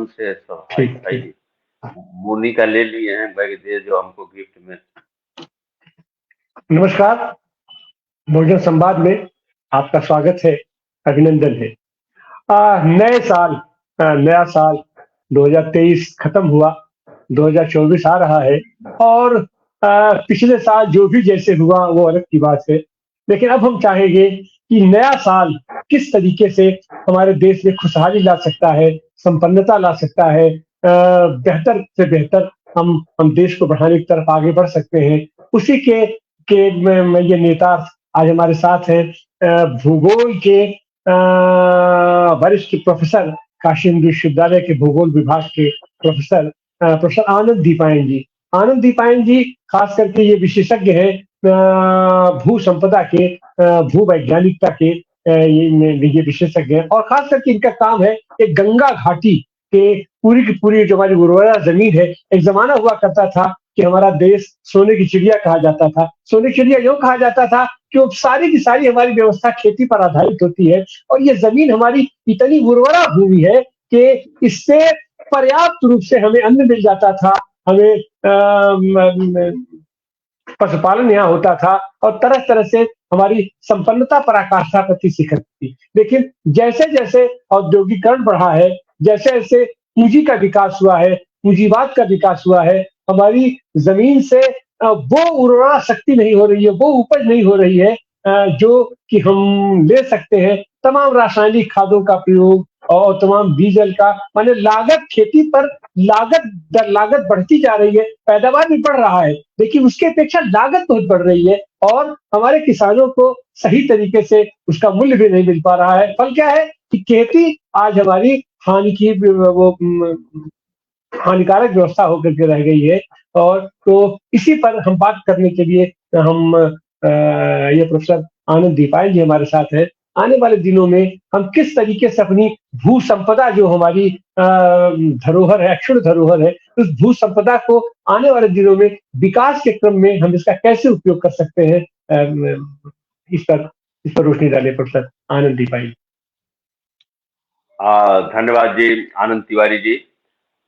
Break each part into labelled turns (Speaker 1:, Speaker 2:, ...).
Speaker 1: एकदम से हाई
Speaker 2: ठीक
Speaker 1: फाई
Speaker 2: ठीक।
Speaker 1: मोनी का ले लिए हैं बैग दे जो हमको गिफ्ट में।
Speaker 2: नमस्कार, बहुजन संवाद में आपका स्वागत है, अभिनंदन है। नए साल, नया साल 2023 खत्म हुआ, 2024 आ रहा है और पिछले साल जो भी जैसे हुआ वो अलग की बात है। लेकिन अब हम चाहेंगे कि नया साल किस तरीके से हमारे देश में खुशहाली ला सकता है, संपन्नता ला सकता है, बेहतर से बेहतर हम देश को बढ़ाने की तरफ आगे बढ़ सकते हैं। उसी के में ये नेता आज हमारे साथ हैं, भूगोल के वरिष्ठ प्रोफेसर, काशी हिंदू विश्वविद्यालय के भूगोल विभाग के प्रोफेसर आनंद दीपायन जी। आनंद दीपायन जी खास करके ये विशेषज्ञ हैं भू संपदा के, भू वैज्ञानिकता के, ये विशेषज्ञ हैं और खास करके इनका काम है एक गंगा घाटी के पूरी की पूरी जो हमारी उर्वरा जमीन है। एक जमाना हुआ करता था कि हमारा देश सोने की चिड़िया कहा जाता था। सोने की चिड़िया यूं कहा जाता था कि वो सारी की सारी हमारी व्यवस्था खेती पर आधारित होती है और ये जमीन हमारी इतनी उर्वरा भूमि है कि इससे पर्याप्त रूप से हमें अन्न मिल जाता था, हमें पशुपालन यहाँ होता था और तरह तरह से हमारी संपन्नता पराकाष्ठा प्रति शिखर थी। लेकिन जैसे जैसे औद्योगिकरण बढ़ा है, जैसे जैसे पूंजी का विकास हुआ है, पूंजीवाद का विकास हुआ है, हमारी जमीन से वो उर्वरा शक्ति नहीं हो रही है, वो उपज नहीं हो रही है जो कि हम ले सकते हैं। तमाम रासायनिक खादों का प्रयोग और तमाम डीजल का, माने लागत खेती पर लागत दर लागत बढ़ती जा रही है, पैदावार भी बढ़ रहा है लेकिन उसके अपेक्षा लागत बहुत बढ़ रही है और हमारे किसानों को सही तरीके से उसका मूल्य भी नहीं मिल पा रहा है। फल क्या है कि खेती आज हमारी हानि की वो हानिकारक व्यवस्था होकर के रह गई है। और तो इसी पर हम बात करने के लिए हम ये प्रोफेसर आनंद दीपायन जी हमारे साथ है। आने वाले दिनों में हम किस तरीके से अपनी भू संपदा जो हमारी धरोहर है, अक्षुण धरोहर है, उस भू संपदा को आने वाले दिनों में विकास के क्रम में हम इसका कैसे उपयोग कर सकते हैं, इस पर रोशनी डालिए प्रोफेसर आनंद दीपायन।
Speaker 1: धन्यवाद जी आनंद तिवारी जी।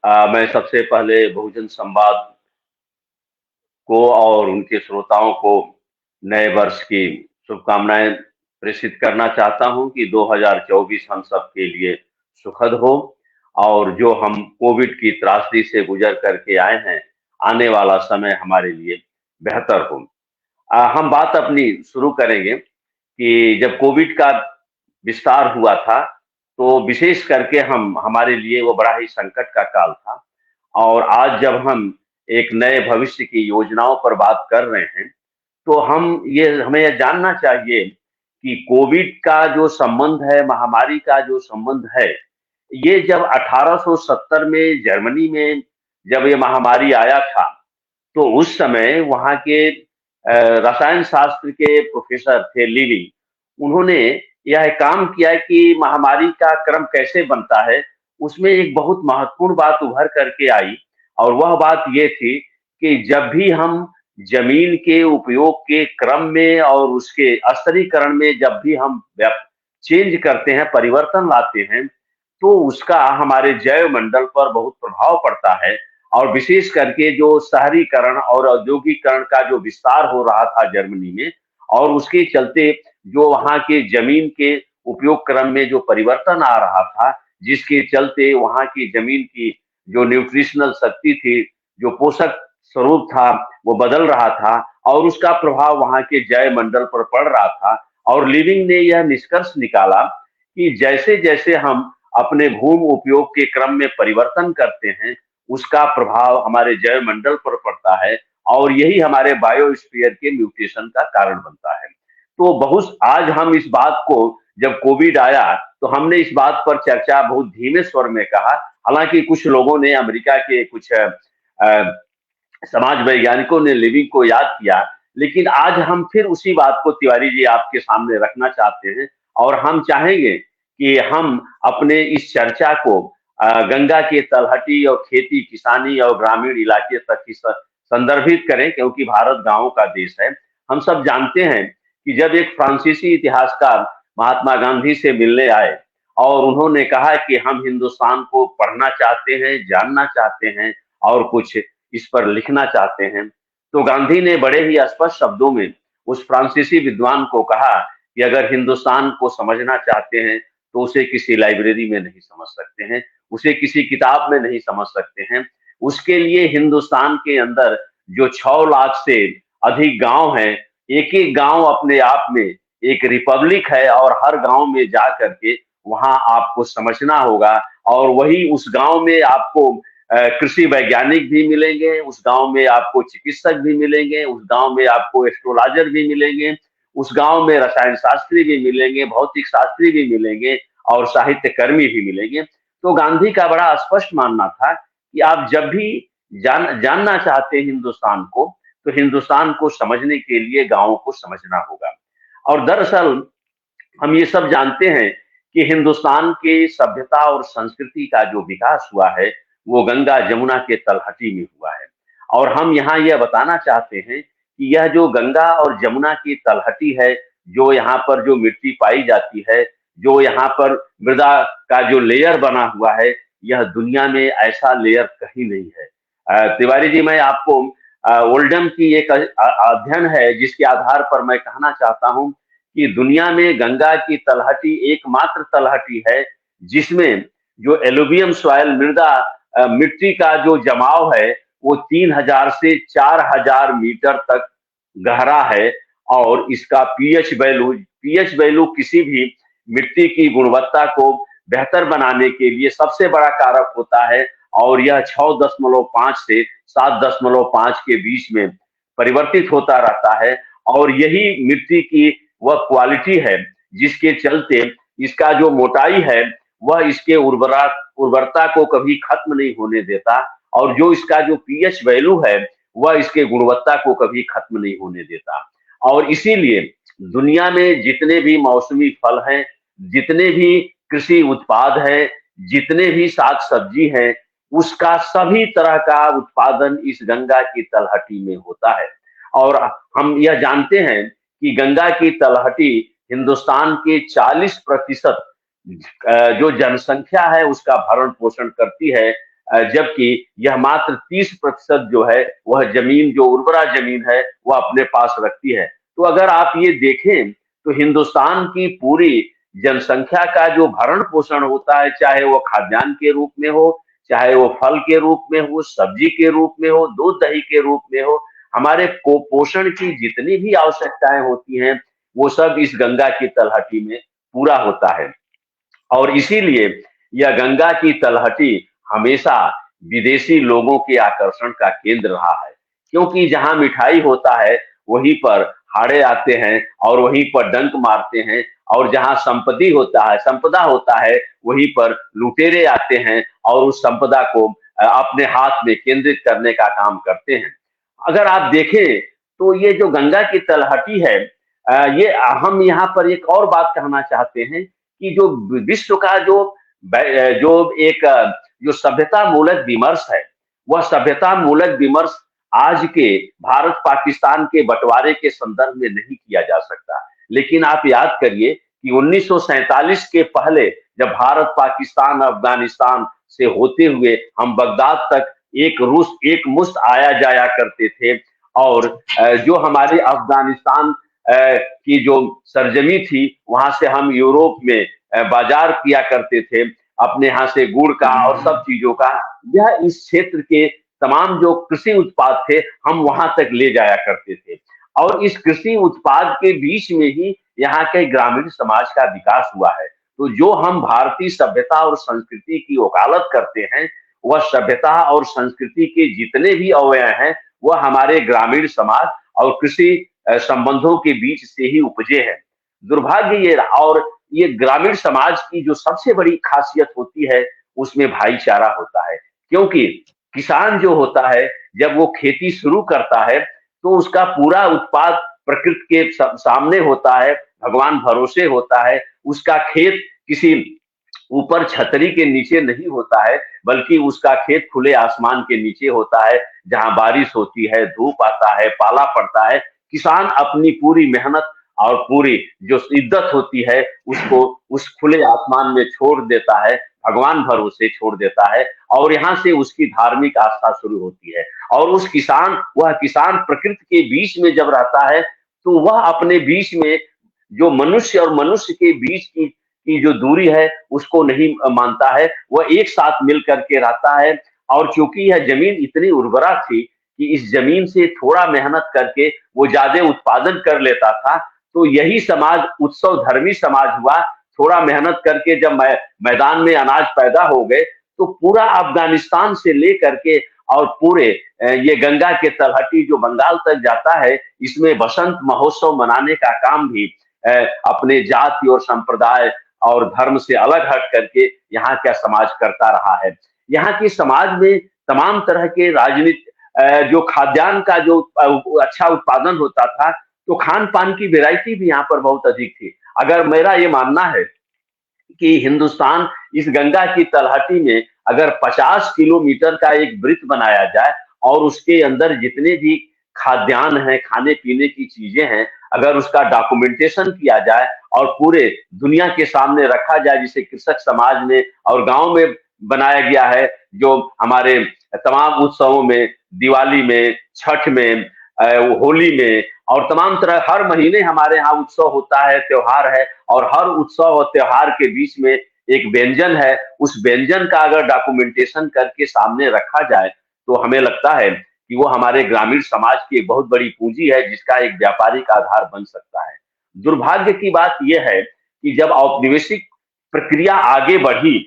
Speaker 1: मैं सबसे पहले बहुजन संवाद को और उनके श्रोताओं को नए वर्ष की शुभकामनाएं प्रेषित करना चाहता हूं कि 2024 हम सब के लिए सुखद हो और जो हम कोविड की त्रासदी से गुजर करके आए हैं, आने वाला समय हमारे लिए बेहतर हो। हम बात अपनी शुरू करेंगे कि जब कोविड का विस्तार हुआ था तो विशेष करके हमारे लिए वो बड़ा ही संकट का काल था और आज जब हम एक नए भविष्य की योजनाओं पर बात कर रहे हैं तो हमें यह जानना चाहिए कि कोविड का जो संबंध है, महामारी का जो संबंध है, ये जब 1870 में जर्मनी में जब ये महामारी आया था तो उस समय वहां के रसायन शास्त्र के प्रोफेसर थे लिविंग। उन्होंने यह काम किया कि महामारी का क्रम कैसे बनता है। उसमें एक बहुत महत्वपूर्ण बात उभर करके आई और वह बात ये थी कि जब भी हम जमीन के उपयोग के क्रम में और उसके स्तरीकरण में जब भी हम चेंज करते हैं, परिवर्तन लाते हैं, तो उसका हमारे जैव मंडल पर बहुत प्रभाव पड़ता है। और विशेष करके जो शहरीकरण और औद्योगिकरण का जो विस्तार हो रहा था जर्मनी में और उसके चलते जो वहां के जमीन के उपयोग क्रम में जो परिवर्तन आ रहा था, जिसके चलते वहां की जमीन की जो न्यूट्रिशनल शक्ति थी, जो पोषक स्वरूप था, वो बदल रहा था और उसका प्रभाव वहां के जैव मंडल पर पड़ रहा था। और लिविंग ने यह निष्कर्ष निकाला कि जैसे जैसे हम अपने भूमि उपयोग के क्रम में परिवर्तन करते हैं, उसका प्रभाव हमारे जैव मंडल पर पड़ता है और यही हमारे बायोस्फीयर के म्यूटेशन का कारण बनता है। तो बहुत आज हम इस बात को, जब कोविड आया तो हमने इस बात पर चर्चा बहुत धीमे स्वर में कहा। हालांकि कुछ लोगों ने, अमेरिका के कुछ समाज वैज्ञानिकों ने लिविंग को याद किया, लेकिन आज हम फिर उसी बात को तिवारी जी आपके सामने रखना चाहते हैं और हम चाहेंगे कि हम अपने इस चर्चा को गंगा के तलहटी और खेती किसानी और ग्रामीण इलाके तक ही संदर्भित करें, क्योंकि भारत गांवों का देश है। हम सब जानते हैं कि जब एक फ्रांसीसी इतिहासकार महात्मा गांधी से मिलने आए और उन्होंने कहा कि हम हिंदुस्तान को पढ़ना चाहते हैं, जानना चाहते हैं और कुछ इस पर लिखना चाहते हैं। तो गांधी ने बड़े ही स्पष्ट शब्दों में उस फ्रांसीसी विद्वान को कहा कि अगर हिंदुस्तान को समझना चाहते हैं तो उसे किसी लाइब्रेरी में नहीं समझ सकते हैं, उसे किसी किताब में नहीं समझ सकते हैं। उसके लिए हिंदुस्तान के अंदर जो 6 लाख से अधिक गांव हैं, एक एक गांव अपने आप में एक रिपब्लिक है और हर गांव में जा करके वहां आपको समझना होगा। और वही उस गांव में आपको कृषि वैज्ञानिक भी मिलेंगे, उस गांव में आपको चिकित्सक भी मिलेंगे, उस गांव में आपको एस्ट्रोलॉजर भी मिलेंगे, उस गांव में रसायन शास्त्री भी मिलेंगे, भौतिक शास्त्री भी मिलेंगे और साहित्य कर्मी भी मिलेंगे। तो गांधी का बड़ा स्पष्ट मानना था कि आप जब भी जानना चाहते हैं हिंदुस्तान को, तो हिंदुस्तान को समझने के लिए गांवों को समझना होगा। और दरअसल हम ये सब जानते हैं कि हिंदुस्तान के सभ्यता और संस्कृति का जो विकास हुआ है वो गंगा जमुना के तलहटी में हुआ है। और हम यहाँ यह बताना चाहते हैं कि यह जो गंगा और जमुना की तलहटी है, जो यहाँ पर जो मिट्टी पाई जाती है, जो यहाँ पर मृदा का जो लेयर बना हुआ है, यह दुनिया में ऐसा लेयर कहीं नहीं है। तिवारी जी, मैं आपको ओल्डम की एक अध्ययन है जिसके आधार पर मैं कहना चाहता हूँ कि दुनिया में गंगा की तलहटी एकमात्र तलहटी है जिसमें जो एलुवियल सॉइल मृदा मिट्टी का जो जमाव है वो 3000 से 4000 मीटर तक गहरा है। और इसका पीएच वैल्यू किसी भी मिट्टी की गुणवत्ता को बेहतर बनाने के लिए सबसे बड़ा कारक होता है। और यह 6.5 से 7.5 के बीच में परिवर्तित होता रहता है। और यही मिट्टी की वह क्वालिटी है जिसके चलते इसका जो मोटाई है वह इसके उर्वरता को कभी खत्म नहीं होने देता। और जो इसका जो पीएच वैल्यू है वह इसके गुणवत्ता को कभी खत्म नहीं होने देता। और इसीलिए दुनिया में जितने भी मौसमी फल हैं, जितने भी कृषि उत्पाद हैं, जितने भी साग सब्जी हैं, उसका सभी तरह का उत्पादन इस गंगा की तलहटी में होता है। और हम यह जानते हैं कि गंगा की तलहटी हिंदुस्तान के 40% जो जनसंख्या है उसका भरण पोषण करती है, जबकि यह मात्र 30% जो है वह जमीन, जो उर्वरा जमीन है, वह अपने पास रखती है। तो अगर आप ये देखें तो हिंदुस्तान की पूरी जनसंख्या का जो भरण पोषण होता है, चाहे वो खाद्यान्न के रूप में हो, चाहे वो फल के रूप में हो, सब्जी के रूप में हो, दूध दही के रूप में हो, हमारे पोषण की जितनी भी आवश्यकताएं होती हैं वो सब इस गंगा की तलहटी में पूरा होता है। और इसीलिए यह गंगा की तलहटी हमेशा विदेशी लोगों के आकर्षण का केंद्र रहा है, क्योंकि जहां मिठाई होता है वहीं पर हाड़े आते हैं और वहीं पर डंक मारते हैं। और जहां संपदा होता है वहीं पर लुटेरे आते हैं और उस संपदा को अपने हाथ में केंद्रित करने का काम करते हैं। अगर आप देखें तो ये जो गंगा की तलहटी है, ये हम यहाँ पर एक और बात कहना चाहते हैं कि जो विश्व का जो जो एक जो सभ्यता मूलक विमर्श है, वह सभ्यता मूलक विमर्श आज के भारत पाकिस्तान के बंटवारे के संदर्भ में नहीं किया जा सकता। लेकिन आप याद करिए कि 1947 के पहले जब भारत पाकिस्तान अफगानिस्तान से होते हुए हम बगदाद तक एक मुश्त आया जाया करते थे। और जो हमारे अफगानिस्तान की जो सरजमी थी वहां से हम यूरोप में बाजार किया करते थे अपने यहाँ से गुड़ का और सब चीजों का। यह इस क्षेत्र के तमाम जो कृषि उत्पाद थे हम वहां तक ले जाया करते थे। और इस कृषि उत्पाद के बीच में ही यहाँ के ग्रामीण समाज का विकास हुआ है। तो जो हम भारतीय सभ्यता और संस्कृति की वकालत करते हैं, वह सभ्यता और संस्कृति के जितने भी अवयव हैं वह हमारे ग्रामीण समाज और कृषि संबंधों के बीच से ही उपजे हैं। दुर्भाग्य ये रहा। और ये ग्रामीण समाज की जो सबसे बड़ी खासियत होती है उसमें भाईचारा होता है, क्योंकि किसान जो होता है जब वो खेती शुरू करता है तो उसका पूरा उत्पाद प्रकृति के सामने होता है, भगवान भरोसे होता है। उसका खेत किसी ऊपर छतरी के नीचे नहीं होता है, बल्कि उसका खेत खुले आसमान के नीचे होता है, जहां बारिश होती है, धूप आता है, पाला पड़ता है। किसान अपनी पूरी मेहनत और पूरी जो इद्दत होती है उसको उस खुले आसमान में छोड़ देता है, भगवान भरोसे छोड़ देता है और यहाँ से उसकी धार्मिक आस्था शुरू होती है। और वह किसान प्रकृति के बीच में जब रहता है तो वह अपने बीच में जो मनुष्य और मनुष्य के बीच की जो दूरी है उसको नहीं मानता है, वह एक साथ मिल करके रहता है। और चूंकि यह जमीन इतनी उर्वरा थी कि इस जमीन से थोड़ा मेहनत करके वो ज्यादा उत्पादन कर लेता था, तो यही समाज उत्सव धर्मी समाज हुआ। थोड़ा मेहनत करके जब मैदान में अनाज पैदा हो गए तो पूरा अफगानिस्तान से लेकर के और पूरे ये गंगा के तलहटी जो बंगाल तक जाता है, इसमें बसंत महोत्सव मनाने का काम भी अपने जाति और संप्रदाय और धर्म से अलग हट करके यहाँ का समाज करता रहा है। यहाँ के समाज में तमाम तरह के राजनीति जो खाद्यान्न का जो अच्छा उत्पादन होता था, तो खान पान की वैरायटी भी यहाँ पर बहुत अधिक थी। अगर मेरा ये मानना है कि हिंदुस्तान इस गंगा की तलहटी में अगर 50 किलोमीटर का एक वृत्त बनाया जाए और उसके अंदर जितने भी खाद्यान्न है, खाने पीने की चीजें हैं, अगर उसका डॉक्यूमेंटेशन किया जाए और पूरे दुनिया के सामने रखा जाए, जिसे कृषक समाज में और गांव में बनाया गया है, जो हमारे तमाम उत्सवों में, दिवाली में, छठ में, होली में और तमाम तरह हर महीने हमारे यहाँ उत्सव होता है, त्योहार है और हर उत्सव और त्योहार के बीच में एक व्यंजन है। उस व्यंजन का अगर डॉक्यूमेंटेशन करके सामने रखा जाए तो हमें लगता है कि वो हमारे ग्रामीण समाज की एक बहुत बड़ी पूंजी है, जिसका एक व्यापारिक आधार बन सकता है। दुर्भाग्य की बात यह है कि जब औपनिवेशिक प्रक्रिया आगे बढ़ी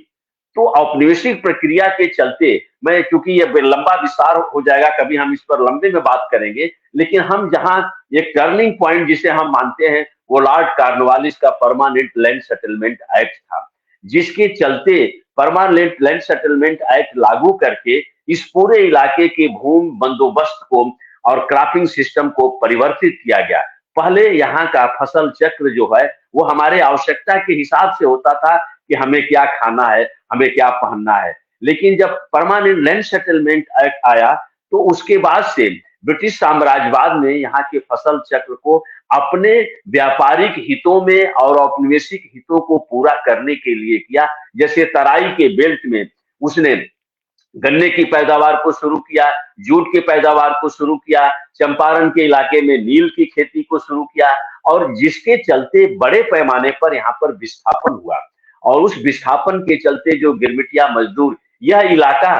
Speaker 1: तो औपनिवेशिक प्रक्रिया के चलते, मैं चूंकि ये लंबा विस्तार हो जाएगा, कभी हम इस पर लंबे में बात करेंगे, लेकिन हम जहां एक टर्निंग पॉइंट जिसे हम मानते हैं वो लॉर्ड कॉर्नवालिस का परमानेंट लैंड सेटलमेंट एक्ट था, जिसके चलते परमानेंट लैंड सेटलमेंट एक्ट लागू करके इस पूरे इलाके के भूमि बंदोबस्त को और क्रॉपिंग सिस्टम को परिवर्तित किया गया। पहले यहाँ का फसल चक्र जो है वो हमारे आवश्यकता के हिसाब से होता था कि हमें क्या खाना है, हमें क्या पहनना है। लेकिन जब परमानेंट लैंड सेटलमेंट एक्ट आया तो उसके बाद से ब्रिटिश साम्राज्यवाद ने यहाँ के फसल चक्र को अपने व्यापारिक हितों में और औपनिवेशिक हितों को पूरा करने के लिए किया। जैसे तराई के बेल्ट में उसने गन्ने की पैदावार को शुरू किया, जूट की पैदावार को शुरू किया, चंपारण के इलाके में नील की खेती को शुरू किया और जिसके चलते बड़े पैमाने पर यहाँ पर विस्थापन हुआ। और उस विस्थापन के चलते जो गिरमिटिया मजदूर, यह इलाका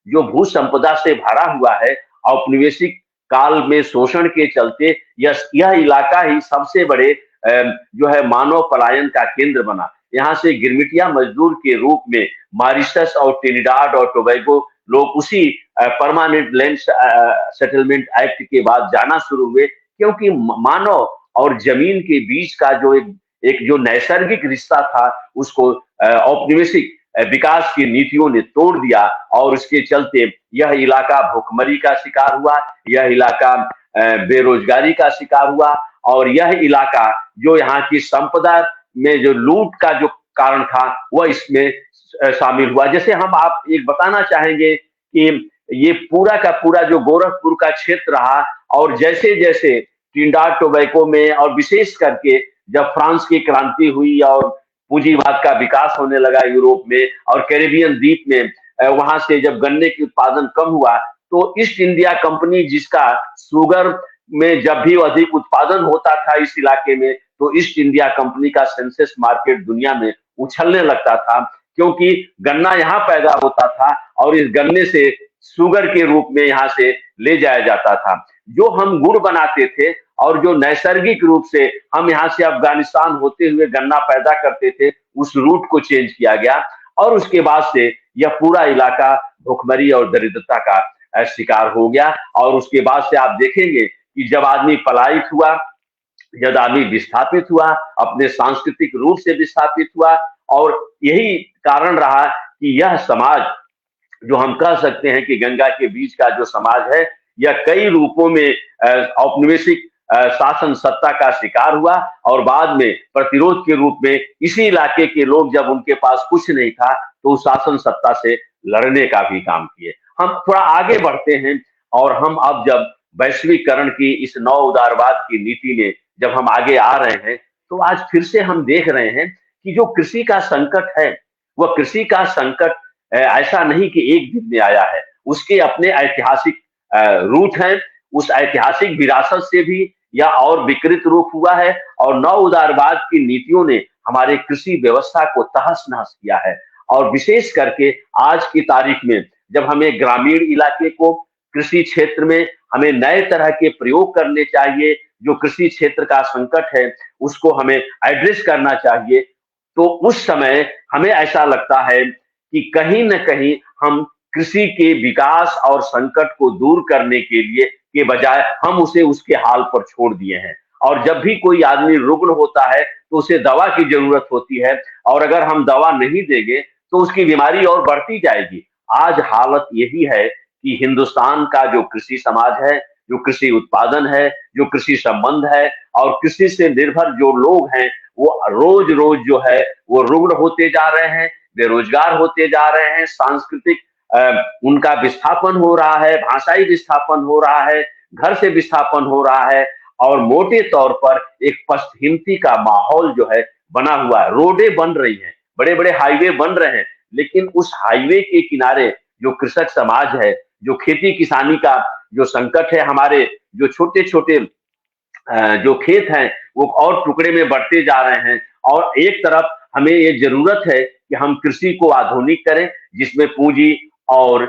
Speaker 1: जो भू संपदा से भरा हुआ है, औपनिवेशिक काल में शोषण के चलते यह इलाका ही सबसे बड़े जो है मानव पलायन का केंद्र बना। यहाँ से गिरमिटिया मजदूर के रूप में मॉरिशस और ट्रिनिडाड और टोबैगो लोग उसी परमानेंट लैंड सेटलमेंट एक्ट के बाद जाना शुरू हुए, क्योंकि मानव और जमीन के बीच का जो एक जो नैसर्गिक रिश्ता था उसको औपनिवेशिक विकास की नीतियों ने तोड़ दिया और उसके चलते यह इलाका भुखमरी का शिकार हुआ, यह इलाका बेरोजगारी का शिकार हुआ और यह इलाका जो यहाँ की संपदा में जो लूट का जो कारण था वह इसमें शामिल हुआ। जैसे हम आप एक बताना चाहेंगे कि ये पूरा का पूरा जो गोरखपुर का क्षेत्र रहा और जैसे जैसे ट्रिनिडाड टोबैगो में और विशेष करके जब फ्रांस की क्रांति हुई और पूंजीवाद का विकास होने लगा यूरोप में और कैरेबियन द्वीप में, वहां से जब गन्ने की उत्पादन कम हुआ तो ईस्ट इंडिया कंपनी, जिसका शुगर में जब भी अधिक उत्पादन होता था इस इलाके में, तो ईस्ट इंडिया कंपनी का सेंसेस मार्केट दुनिया में उछलने लगता था, क्योंकि गन्ना यहाँ पैदा होता था और इस गन्ने से शुगर के रूप में यहाँ से ले जाया जाता था। जो हम गुड़ बनाते थे और जो नैसर्गिक रूप से हम यहाँ से अफगानिस्तान होते हुए गन्ना पैदा करते थे, उस रूट को चेंज किया गया और उसके बाद से यह पूरा इलाका भुखमरी और दरिद्रता का शिकार हो गया। और उसके बाद से आप देखेंगे कि जब आदमी पलायित हुआ, जब आदमी विस्थापित हुआ, अपने सांस्कृतिक रूप से विस्थापित हुआ, और यही कारण रहा कि यह समाज जो हम कह सकते हैं कि गंगा के बीच का जो समाज है, यह कई रूपों में औपनिवेशिक शासन सत्ता का शिकार हुआ और बाद में प्रतिरोध के रूप में इसी इलाके के लोग जब उनके पास कुछ नहीं था तो उस शासन सत्ता से लड़ने का भी काम किए। हम थोड़ा आगे बढ़ते हैं और हम अब जब वैश्वीकरण की इस नव उदारवाद की नीति ने जब हम आगे आ रहे हैं, तो आज फिर से हम देख रहे हैं कि जो कृषि का संकट है, वह कृषि का संकट ऐसा नहीं कि एक दिन में आया है, उसके अपने ऐतिहासिक रूट हैं। उस ऐतिहासिक विरासत से भी यह और विकृत रूप हुआ है, और नव उदारवाद की नीतियों ने हमारे कृषि व्यवस्था को तहस-नहस किया है। और विशेष करके आज की तारीख में जब हमें ग्रामीण इलाके को कृषि क्षेत्र में हमें नए तरह के प्रयोग करने चाहिए, जो कृषि क्षेत्र का संकट है उसको हमें एड्रेस करना चाहिए, तो उस समय हमें ऐसा लगता है कि कहीं न कहीं हम कृषि के विकास और संकट को दूर करने के बजाय हम उसे उसके हाल पर छोड़ दिए हैं। और जब भी कोई आदमी रुग्ण होता है तो उसे दवा की जरूरत होती है, और अगर हम दवा नहीं देंगे तो उसकी बीमारी और बढ़ती जाएगी। आज हालत यही है कि हिंदुस्तान का जो कृषि समाज है, जो कृषि उत्पादन है, जो कृषि संबंध है, और कृषि से निर्भर जो लोग हैं, वो रोज रोज जो है वो रुग्ण होते जा रहे हैं, बेरोजगार होते जा रहे हैं, सांस्कृतिक उनका विस्थापन हो रहा है, भाषाई विस्थापन हो रहा है, घर से विस्थापन हो रहा है, और मोटे तौर पर एक पश्चिमती का माहौल जो है बना हुआ है। रोडें बन रही हैं, बड़े बड़े हाईवे बन रहे हैं, लेकिन उस हाईवे के किनारे जो कृषक समाज है, जो खेती किसानी का जो संकट है, हमारे जो छोटे छोटे जो खेत हैं वो और टुकड़े में बढ़ते जा रहे हैं। और एक तरफ हमें ये जरूरत है कि हम कृषि को आधुनिक करें, जिसमें पूंजी और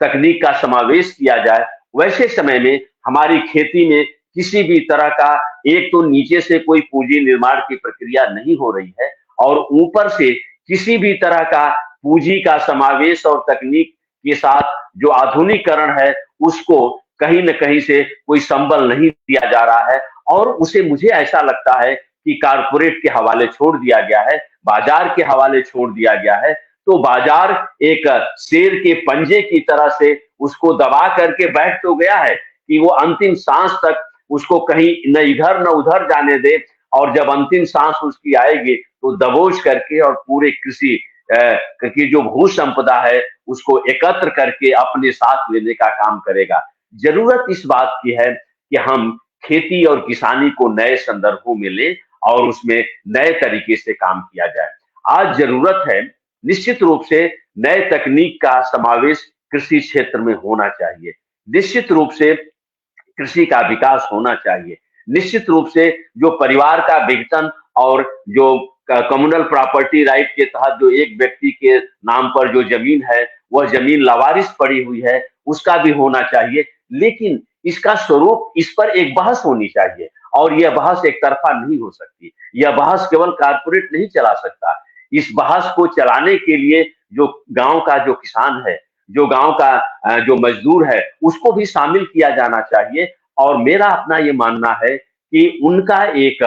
Speaker 1: तकनीक का समावेश किया जाए। वैसे समय में हमारी खेती में किसी भी तरह का, एक तो नीचे से कोई पूंजी निर्माण की प्रक्रिया नहीं हो रही है, और ऊपर से किसी भी तरह का पूंजी का समावेश और तकनीक के साथ जो आधुनिकीकरण है उसको कहीं न कहीं से कोई संबल नहीं दिया जा रहा है, और उसे मुझे ऐसा लगता है कि कारपोरेट के हवाले छोड़ दिया गया है, बाजार के हवाले छोड़ दिया गया है। तो बाजार एक शेर के पंजे की तरह से उसको दबा करके बैठ तो गया है कि वो अंतिम सांस तक उसको कहीं न इधर न उधर जाने दे, और जब अंतिम सांस उसकी आएगी तो दबोच करके और पूरे कृषि की जो भू संपदा है उसको एकत्र करके अपने साथ लेने का काम करेगा। जरूरत इस बात की है कि हम खेती और किसानी को नए संदर्भों में ले और उसमें नए तरीके से काम किया जाए। आज जरूरत है निश्चित रूप से नए तकनीक का समावेश कृषि क्षेत्र में होना चाहिए। निश्चित रूप से कृषि का विकास होना चाहिए। निश्चित रूप से जो परिवार का विघटन और जो कम्युनल प्रॉपर्टी राइट के तहत जो एक व्यक्ति के नाम पर जो जमीन है वह जमीन लावारिस पड़ी हुई है, उसका भी होना चाहिए। लेकिन इसका स्वरूप, इस पर एक बहस होनी चाहिए, और यह बहस एक तरफा नहीं हो सकती। यह बहस केवल कारपोरेट नहीं चला सकता। इस बहस को चलाने के लिए जो गांव का जो किसान है, जो गांव का जो मजदूर है, उसको भी शामिल किया जाना चाहिए। और मेरा अपना ये मानना है कि उनका एक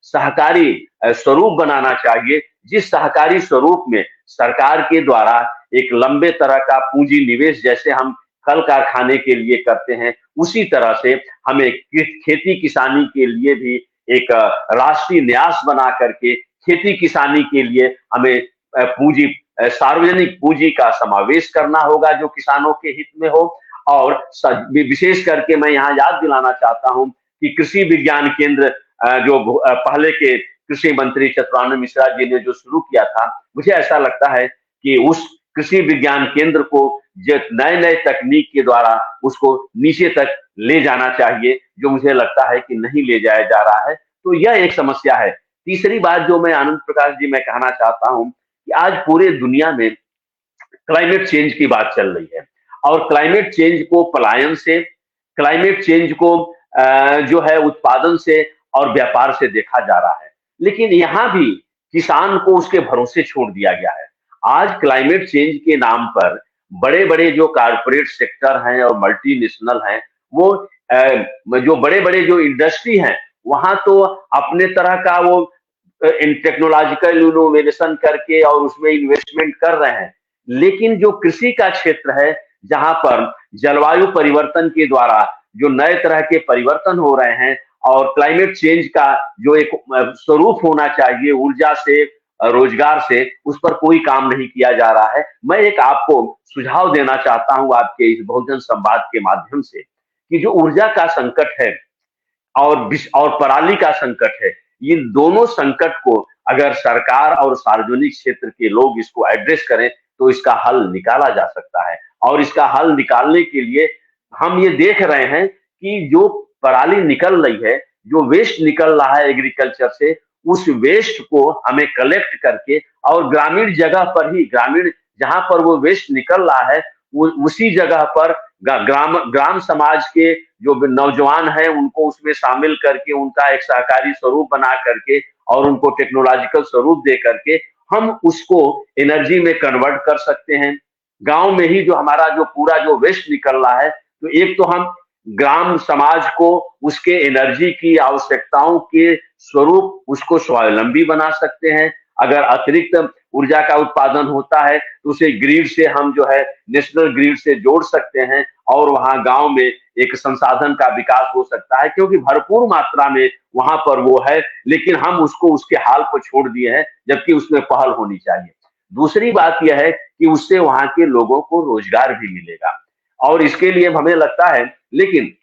Speaker 1: सहकारी स्वरूप बनाना चाहिए, जिस सहकारी स्वरूप में सरकार के द्वारा एक लंबे तरह का पूंजी निवेश, जैसे हम कल कारखाने के लिए करते हैं, उसी तरह से हमें खेती किसानी के लिए भी एक राष्ट्रीय न्यास बना करके खेती किसानी के लिए हमें पूंजी, सार्वजनिक पूंजी का समावेश करना होगा जो किसानों के हित में हो। और विशेष करके मैं यहाँ याद दिलाना चाहता हूँ कि कृषि विज्ञान केंद्र जो पहले के कृषि मंत्री चतुरानंद मिश्रा जी ने जो शुरू किया था, मुझे ऐसा लगता है कि उस कृषि विज्ञान केंद्र को नए नए तकनीक के द्वारा उसको नीचे तक ले जाना चाहिए, जो मुझे लगता है कि नहीं ले जाया जा रहा है। तो यह एक समस्या है। तीसरी बात जो मैं आनंद प्रकाश जी मैं कहना चाहता हूं कि आज पूरे दुनिया में क्लाइमेट चेंज की बात चल रही है, और क्लाइमेट चेंज को पलायन से, क्लाइमेट चेंज को जो है उत्पादन से और व्यापार से देखा जा रहा है। लेकिन यहाँ भी किसान को उसके भरोसे छोड़ दिया गया है। आज क्लाइमेट चेंज के नाम पर बड़े बड़े जो कारपोरेट सेक्टर हैं और मल्टीनेशनल हैं, वो जो बड़े बड़े जो इंडस्ट्री हैं, वहां तो अपने तरह का वो टेक्नोलॉजिकल इनोवेशन करके और उसमें इन्वेस्टमेंट कर रहे हैं। लेकिन जो कृषि का क्षेत्र है, जहां पर जलवायु परिवर्तन के द्वारा जो नए तरह के परिवर्तन हो रहे हैं, और क्लाइमेट चेंज का जो एक स्वरूप होना चाहिए ऊर्जा से, रोजगार से, उस पर कोई काम नहीं किया जा रहा है। मैं एक आपको सुझाव देना चाहता हूं आपके इस बहुजन संवाद के माध्यम से, कि जो ऊर्जा का संकट है, और पराली का संकट है। इन दोनों संकट को अगर सरकार और सार्वजनिक क्षेत्र के लोग इसको एड्रेस करें तो इसका हल निकाला जा सकता है। और इसका हल निकालने के लिए हम ये देख रहे हैं कि जो पराली निकल रही है, जो वेस्ट निकल रहा है एग्रीकल्चर से, उस वेस्ट को हमें कलेक्ट करके और ग्रामीण जगह पर ही, ग्रामीण जहां पर वो वेस्ट निकल रहा है उसी जगह पर ग्राम समाज के जो नौजवान हैं उनको उसमें शामिल करके उनका एक सहकारी स्वरूप बना करके और उनको टेक्नोलॉजिकल स्वरूप दे करके हम उसको एनर्जी में कन्वर्ट कर सकते हैं। गांव में ही जो हमारा जो पूरा जो वेस्ट निकल रहा है, तो एक तो हम ग्राम समाज को उसके एनर्जी की आवश्यकताओं के स्वरूप उसको स्वावलंबी बना सकते हैं। अगर अतिरिक्त ऊर्जा का उत्पादन होता है तो उसे ग्रिड से हम जो है नेशनल ग्रिड से जोड़ सकते हैं और वहां गांव में एक संसाधन का विकास हो सकता है, क्योंकि भरपूर मात्रा में वहां पर वो है, लेकिन हम उसको उसके हाल पर छोड़ दिए हैं, जबकि उसमें पहल होनी चाहिए। दूसरी बात यह है कि उससे वहां के लोगों को रोजगार भी मिलेगा और इसके लिए हमें लगता है, लेकिन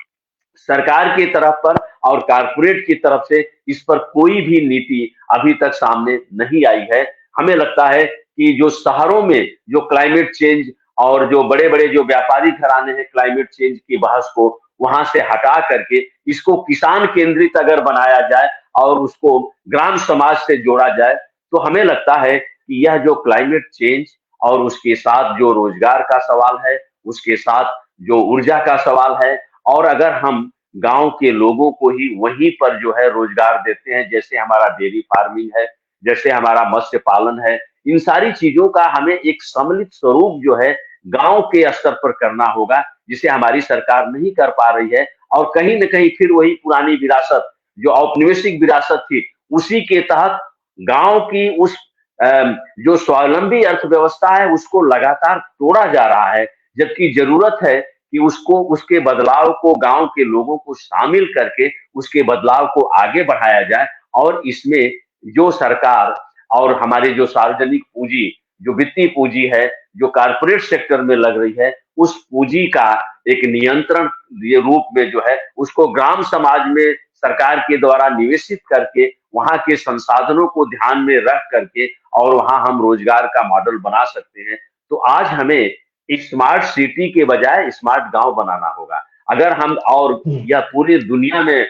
Speaker 1: सरकार की तरफ पर और कारपोरेट की तरफ से इस पर कोई भी नीति अभी तक सामने नहीं आई है। हमें लगता है कि जो शहरों में जो क्लाइमेट चेंज और जो बड़े बड़े जो व्यापारी घराने हैं क्लाइमेट चेंज की बहस को वहां से हटा करके इसको किसान केंद्रित अगर बनाया जाए और उसको ग्राम समाज से जोड़ा जाए, तो हमें लगता है कि यह जो क्लाइमेट चेंज और उसके साथ जो रोजगार का सवाल है, उसके साथ जो ऊर्जा का सवाल है, और अगर हम गांव के लोगों को ही वहीं पर जो है रोजगार देते हैं, जैसे हमारा डेयरी फार्मिंग है, जैसे हमारा मत्स्य पालन है, इन सारी चीजों का हमें एक सम्मिलित स्वरूप जो है गांव के स्तर पर करना होगा, जिसे हमारी सरकार नहीं कर पा रही है। और कहीं न कहीं फिर वही पुरानी विरासत, जो औपनिवेशिक विरासत थी, उसी के तहत गांव की उस जो स्वावलंबी अर्थव्यवस्था है उसको लगातार तोड़ा जा रहा है, जबकि जरूरत है कि उसको उसके बदलाव को गांव के लोगों को शामिल करके उसके बदलाव को आगे बढ़ाया जाए। और इसमें जो सरकार और हमारे जो सार्वजनिक पूंजी, जो वित्तीय पूंजी है, जो कारपोरेट सेक्टर में लग रही है, उस पूंजी का एक नियंत्रण ये रूप में जो है उसको ग्राम समाज में सरकार के द्वारा निवेशित करके वहां के संसाधनों को ध्यान में रख करके और वहां हम रोजगार का मॉडल बना सकते हैं। तो आज हमें स्मार्ट सिटी के बजाय स्मार्ट गांव बनाना होगा। अगर हम, और यह पूरी दुनिया में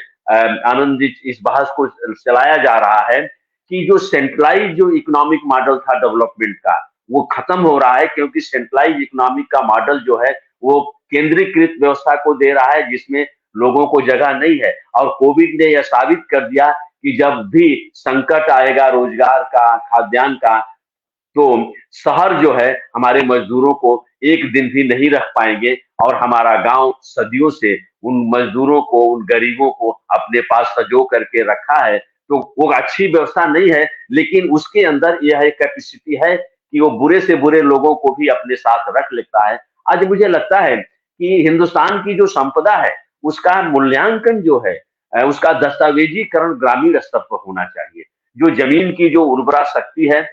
Speaker 1: आनंदित इस बहस को चलाया जा रहा है कि जो सेंट्रलाइज जो इकोनॉमिक मॉडल था डेवलपमेंट का, वो खत्म हो रहा है, क्योंकि सेंट्रलाइज इकोनॉमिक का मॉडल जो है वो केंद्रीकृत व्यवस्था को दे रहा है, जिसमें लोगों को जगह नहीं है। और कोविड ने यह साबित कर दिया कि जब भी संकट आएगा रोजगार का, खाद्यान्न का, तो शहर जो है हमारे मजदूरों को एक दिन भी नहीं रख पाएंगे और हमारा गांव सदियों से उन मजदूरों को, उन गरीबों को अपने पास सजो करके रखा है। तो वो अच्छी व्यवस्था नहीं है, लेकिन उसके अंदर यह एक कैपेसिटी है कि वो बुरे से बुरे लोगों को भी अपने साथ रख लेता है। आज मुझे लगता है कि हिंदुस्तान की जो संपदा है उसका मूल्यांकन जो है, उसका दस्तावेजीकरण ग्रामीण स्तर पर होना चाहिए। जो जमीन की जो उर्वरा शक्ति है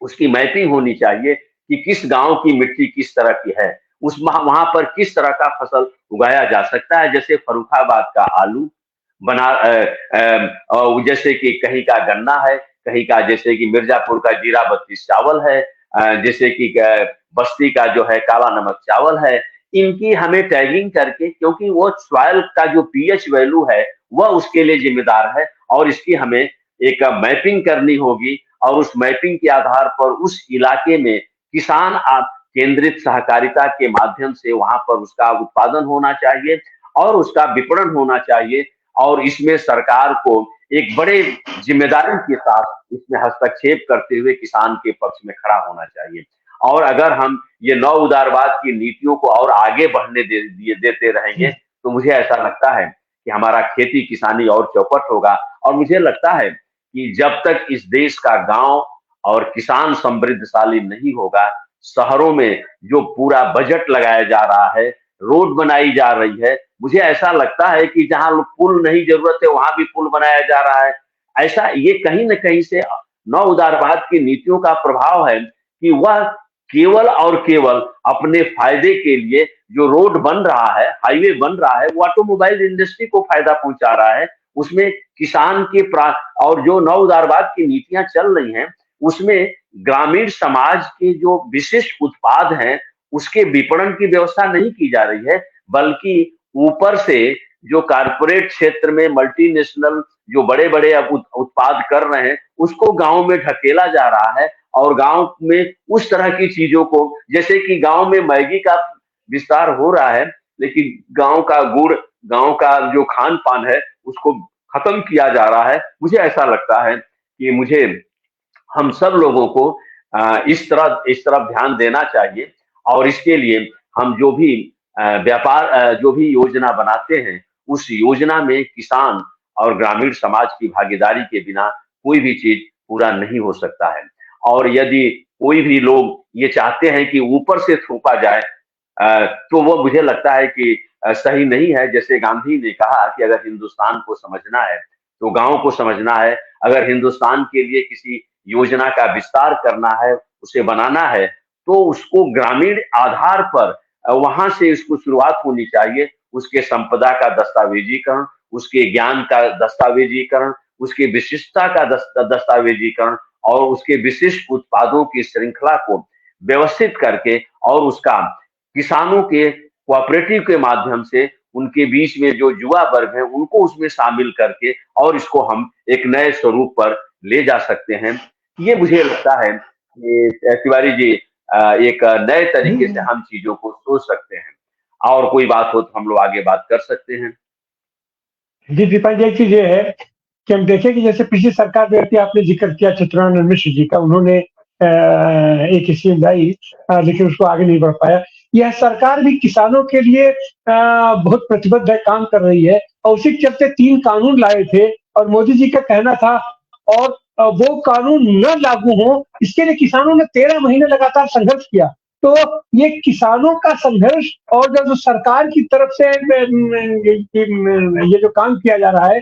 Speaker 1: उसकी मैपिंग होनी चाहिए कि किस गांव की मिट्टी किस तरह की है, उस वहां पर किस तरह का फसल उगाया जा सकता है। जैसे फर्रुखाबाद का आलू बना, जैसे कि कहीं का गन्ना है, कहीं का जैसे कि मिर्जापुर का जीरा 32 चावल है, जैसे कि बस्ती का जो है काला नमक चावल है। इनकी हमें टैगिंग करके, क्योंकि वो सॉइल का जो पीएच वैल्यू है वह उसके लिए जिम्मेदार है, और इसकी हमें एक मैपिंग करनी होगी। और उस मैपिंग के आधार पर उस इलाके में किसान केंद्रित सहकारिता के माध्यम से वहां पर उसका उत्पादन होना चाहिए और उसका विपणन होना चाहिए। और इसमें सरकार को एक बड़े जिम्मेदारी के साथ इसमें हस्तक्षेप करते हुए किसान के पक्ष में खड़ा होना चाहिए। और अगर हम ये नौ उदारवाद की नीतियों को और आगे बढ़ने देते रहेंगे, तो मुझे ऐसा लगता है कि हमारा खेती किसानी और चौपट होगा। और मुझे लगता है कि जब तक इस देश का गांव और किसान समृद्धशाली नहीं होगा, शहरों में जो पूरा बजट लगाया जा रहा है, रोड बनाई जा रही है, मुझे ऐसा लगता है कि जहां पुल नहीं जरूरत है वहां भी पुल बनाया जा रहा है। ऐसा ये कहीं न कहीं से नौ उदारवाद की नीतियों का प्रभाव है कि वह केवल और केवल अपने फायदे के लिए जो रोड बन रहा है, हाईवे बन रहा है, वो ऑटोमोबाइल इंडस्ट्री को फायदा पहुंचा रहा है। उसमें किसान के और जो नौ उदारवाद की नीतियां चल रही हैं, उसमें ग्रामीण समाज के जो विशिष्ट उत्पाद हैं, उसके विपणन की व्यवस्था नहीं की जा रही है, बल्कि ऊपर से जो कारपोरेट क्षेत्र में मल्टीनेशनल जो बड़े बड़े अब उत्पाद कर रहे हैं, उसको गांव में ढकेला जा रहा है। और गांव में उस तरह की चीजों को, जैसे कि गांव में मैगी का विस्तार हो रहा है, लेकिन गांव का गुड़, गांव का जो खान पान है, उसको खत्म किया जा रहा है। मुझे ऐसा लगता है कि मुझे हम सब लोगों को इस तरफ ध्यान देना चाहिए। और इसके लिए हम जो भी व्यापार जो भी योजना बनाते हैं, उस योजना में किसान और ग्रामीण समाज की भागीदारी के बिना कोई भी चीज पूरा नहीं हो सकता है। और यदि कोई भी लोग ये चाहते हैं कि ऊपर से थोपा जाए, तो वो मुझे लगता है कि सही नहीं है। जैसे गांधी ने कहा कि अगर हिंदुस्तान को समझना है तो गांव को समझना है। अगर हिंदुस्तान के लिए किसी योजना का विस्तार करना है, उसे बनाना है, तो उसको ग्रामीण आधार पर वहां से इसको शुरुआत होनी चाहिए। उसके संपदा का दस्तावेजीकरण, उसके ज्ञान का दस्तावेजीकरण, उसकी विशिष्टता का दस्तावेजीकरण और उसके विशिष्ट उत्पादों की श्रृंखला को व्यवस्थित करके और उसका किसानों के कोऑपरेटिव के माध्यम से उनके बीच में जो युवा वर्ग है उनको उसमें शामिल करके और इसको हम एक नए स्वरूप पर ले जा सकते हैं। ये मुझे लगता है कि तिवारी जी, एक नए तरीके से हम चीजों को सोच सकते हैं। और कोई बात हो तो हम लोग आगे बात कर सकते हैं।
Speaker 2: जी दीपक जी, एक चीज ये है कि हम देखें कि जैसे पिछली सरकार में अभी आपने जिक्र किया चित्तरंजन मिश्र जी का, उन्होंने एक स्कीम लाई, लेकिन उसको आगे नहीं बढ़ पाया। यह सरकार भी किसानों के लिए बहुत प्रतिबद्ध है, काम कर रही है, और उसी के चलते 3 कानून लाए थे और मोदी जी का कहना था, और वो कानून न लागू हो इसके लिए किसानों ने 13 महीने लगातार संघर्ष किया। तो ये किसानों का संघर्ष और जो सरकार की तरफ से ये जो काम किया जा रहा है,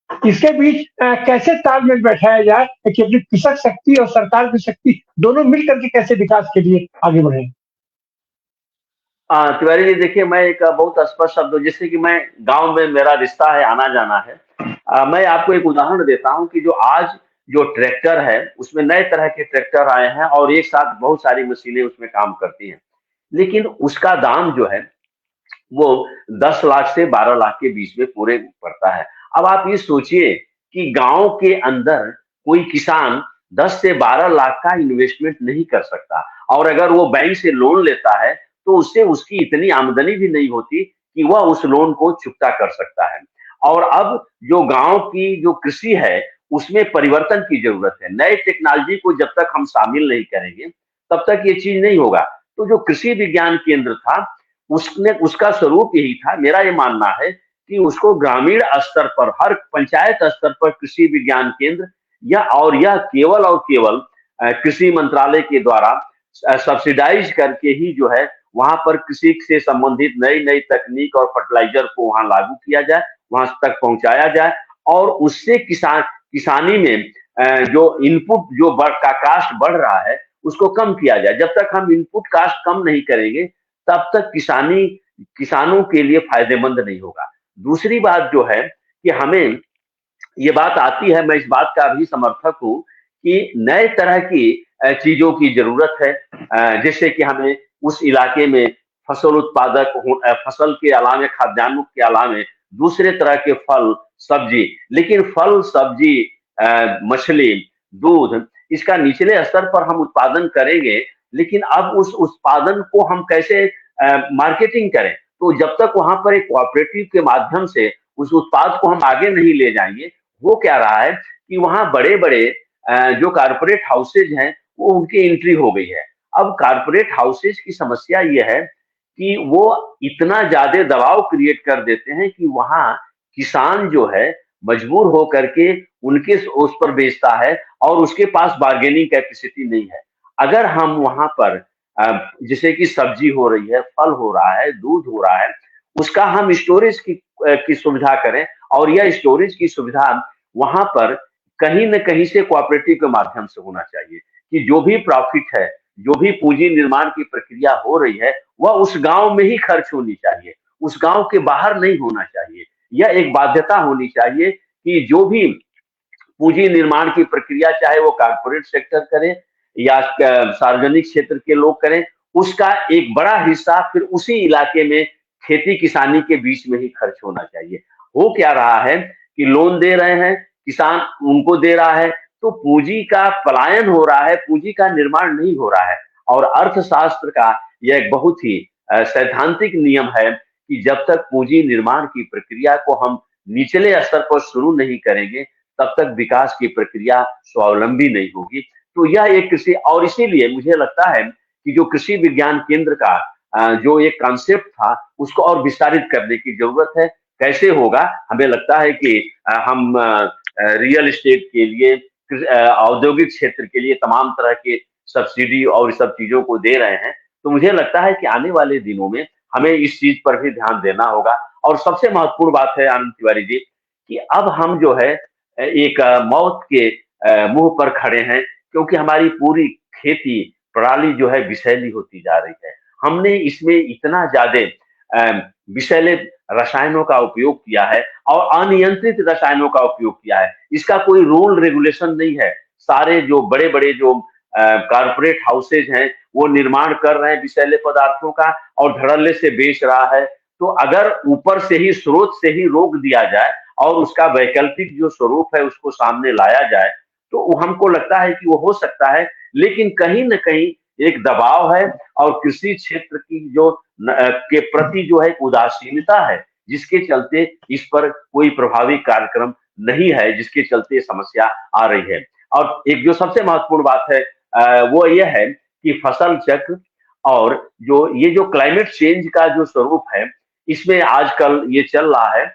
Speaker 2: इसके बीच कैसे तालमेल बैठाया जाए कि अपनी कृषक शक्ति और सरकार की शक्ति दोनों मिलकर के कैसे विकास के लिए आगे बढ़े।
Speaker 1: तिवारी जी, देखिए, मैं एक बहुत स्पष्ट शब्द, जैसे कि मैं गांव में मेरा रिश्ता है, आना जाना है। मैं आपको एक उदाहरण देता हूं कि जो आज जो ट्रैक्टर है उसमें नए तरह के ट्रैक्टर आए हैं और एक साथ बहुत सारी मशीनें उसमें काम करती हैं, लेकिन उसका दाम जो है वो 10 लाख से 12 लाख के बीच में पूरे पड़ता है। अब आप ये सोचिए कि गांव के अंदर कोई किसान 10 से 12 लाख का इन्वेस्टमेंट नहीं कर सकता, और अगर वो बैंक से लोन लेता है तो उससे उसकी इतनी आमदनी भी नहीं होती कि वह उस लोन को चुकता कर सकता है। और अब जो गांव की जो कृषि है उसमें परिवर्तन की जरूरत है। नए टेक्नोलॉजी को जब तक हम शामिल नहीं करेंगे तब तक ये चीज नहीं होगा। तो जो कृषि विज्ञान केंद्र था, उसने उसका स्वरूप यही था। मेरा ये मानना है कि उसको ग्रामीण स्तर पर, हर पंचायत स्तर पर कृषि विज्ञान केंद्र, या और यह केवल और केवल कृषि मंत्रालय के द्वारा सब्सिडाइज करके ही जो है वहां पर कृषि से संबंधित नई नई तकनीक और फर्टिलाइजर को वहां लागू किया जाए, वहां तक पहुंचाया जाए, और उससे किसानी में जो इनपुट जो का कास्ट बढ़ रहा है उसको कम किया जाए। जब तक हम इनपुट कास्ट कम नहीं करेंगे तब तक किसानों के लिए फायदेमंद नहीं होगा। दूसरी बात जो है कि हमें ये बात आती है, मैं इस बात का भी समर्थक हूं कि नए तरह की चीजों की जरूरत है। जैसे कि हमें उस इलाके में फसल के अलावे, खाद्यान्नों के अलावे दूसरे तरह के फल सब्जी, लेकिन फल सब्जी, मछली, दूध, इसका निचले स्तर पर हम उत्पादन करेंगे, लेकिन अब उस उत्पादन को हम कैसे मार्केटिंग करें? तो जब तक वहां पर एक कोऑपरेटिव के माध्यम से उस उत्पाद को हम आगे नहीं ले जाएंगे, वो क्या रहा है कि वहां बड़े बड़े जो कारपोरेट हाउसेज हैं वो उनकी एंट्री हो गई है। अब कारपोरेट हाउसेज की समस्या ये है कि वो इतना ज्यादा दबाव क्रिएट कर देते हैं कि वहां किसान जो है मजबूर होकर के उनके उस पर बेचता है और उसके पास बार्गेनिंग कैपेसिटी नहीं है। अगर हम वहां पर जैसे कि सब्जी हो रही है, फल हो रहा है, दूध हो रहा है, उसका हम स्टोरेज की सुविधा करें, और यह स्टोरेज की सुविधा वहां पर कहीं न कहीं से कोऑपरेटिव के माध्यम से होना चाहिए कि जो भी प्रॉफिट है, जो भी पूंजी निर्माण की प्रक्रिया हो रही है वह उस गांव में ही खर्च होनी चाहिए, उस गांव के बाहर नहीं होना चाहिए। यह एक बाध्यता होनी चाहिए कि जो भी पूंजी निर्माण की प्रक्रिया चाहे वो कारपोरेट सेक्टर करे या सार्वजनिक क्षेत्र के लोग करें, उसका एक बड़ा हिस्सा फिर उसी इलाके में खेती किसानी के बीच में ही खर्च होना चाहिए। हो क्या रहा है कि लोन दे रहे हैं, किसान उनको दे रहा है, तो पूंजी का पलायन हो रहा है, पूंजी का निर्माण नहीं हो रहा है। और अर्थशास्त्र का यह एक बहुत ही सैद्धांतिक नियम है कि जब तक पूंजी निर्माण की प्रक्रिया को हम निचले स्तर पर शुरू नहीं करेंगे, तब तक विकास की प्रक्रिया स्वावलंबी नहीं होगी। तो यह एक कृषि, और इसीलिए मुझे लगता है कि जो कृषि विज्ञान केंद्र का जो एक कॉन्सेप्ट था उसको और विस्तारित करने की जरूरत है। कैसे होगा? हमें लगता है कि हम रियल एस्टेट के लिए, औद्योगिक क्षेत्र के लिए तमाम तरह के सब्सिडी और सब चीजों को दे रहे हैं। तो मुझे लगता है कि आने वाले दिनों में हमें इस चीज पर भी ध्यान देना होगा। और सबसे महत्वपूर्ण बात है आनंद तिवारी जी कि अब हम जो है एक मौत के मुंह पर खड़े हैं, क्योंकि हमारी पूरी खेती प्रणाली जो है विषैली होती जा रही है। हमने इसमें इतना ज्यादा विषैले रसायनों का उपयोग किया है और अनियंत्रित रसायनों का उपयोग किया है। इसका कोई रूल रेगुलेशन नहीं है। सारे जो बड़े बड़े जो कारपोरेट हाउसेज हैं वो निर्माण कर रहे हैं विषैले पदार्थों का और धड़ल्ले से बेच रहा है। तो अगर ऊपर से ही, स्रोत से ही रोक दिया जाए और उसका वैकल्पिक जो स्वरूप है उसको सामने लाया जाए, तो हमको लगता है कि वो हो सकता है। लेकिन कहीं न कहीं एक दबाव है और कृषि क्षेत्र की जो के प्रति जो है उदासीनता है, जिसके चलते इस पर कोई प्रभावी कार्यक्रम नहीं है, जिसके चलते समस्या आ रही है। और एक जो सबसे महत्वपूर्ण बात है वो ये है कि फसल चक्र और ये जो क्लाइमेट चेंज का जो स्वरूप है, इसमें आजकल ये चल रहा है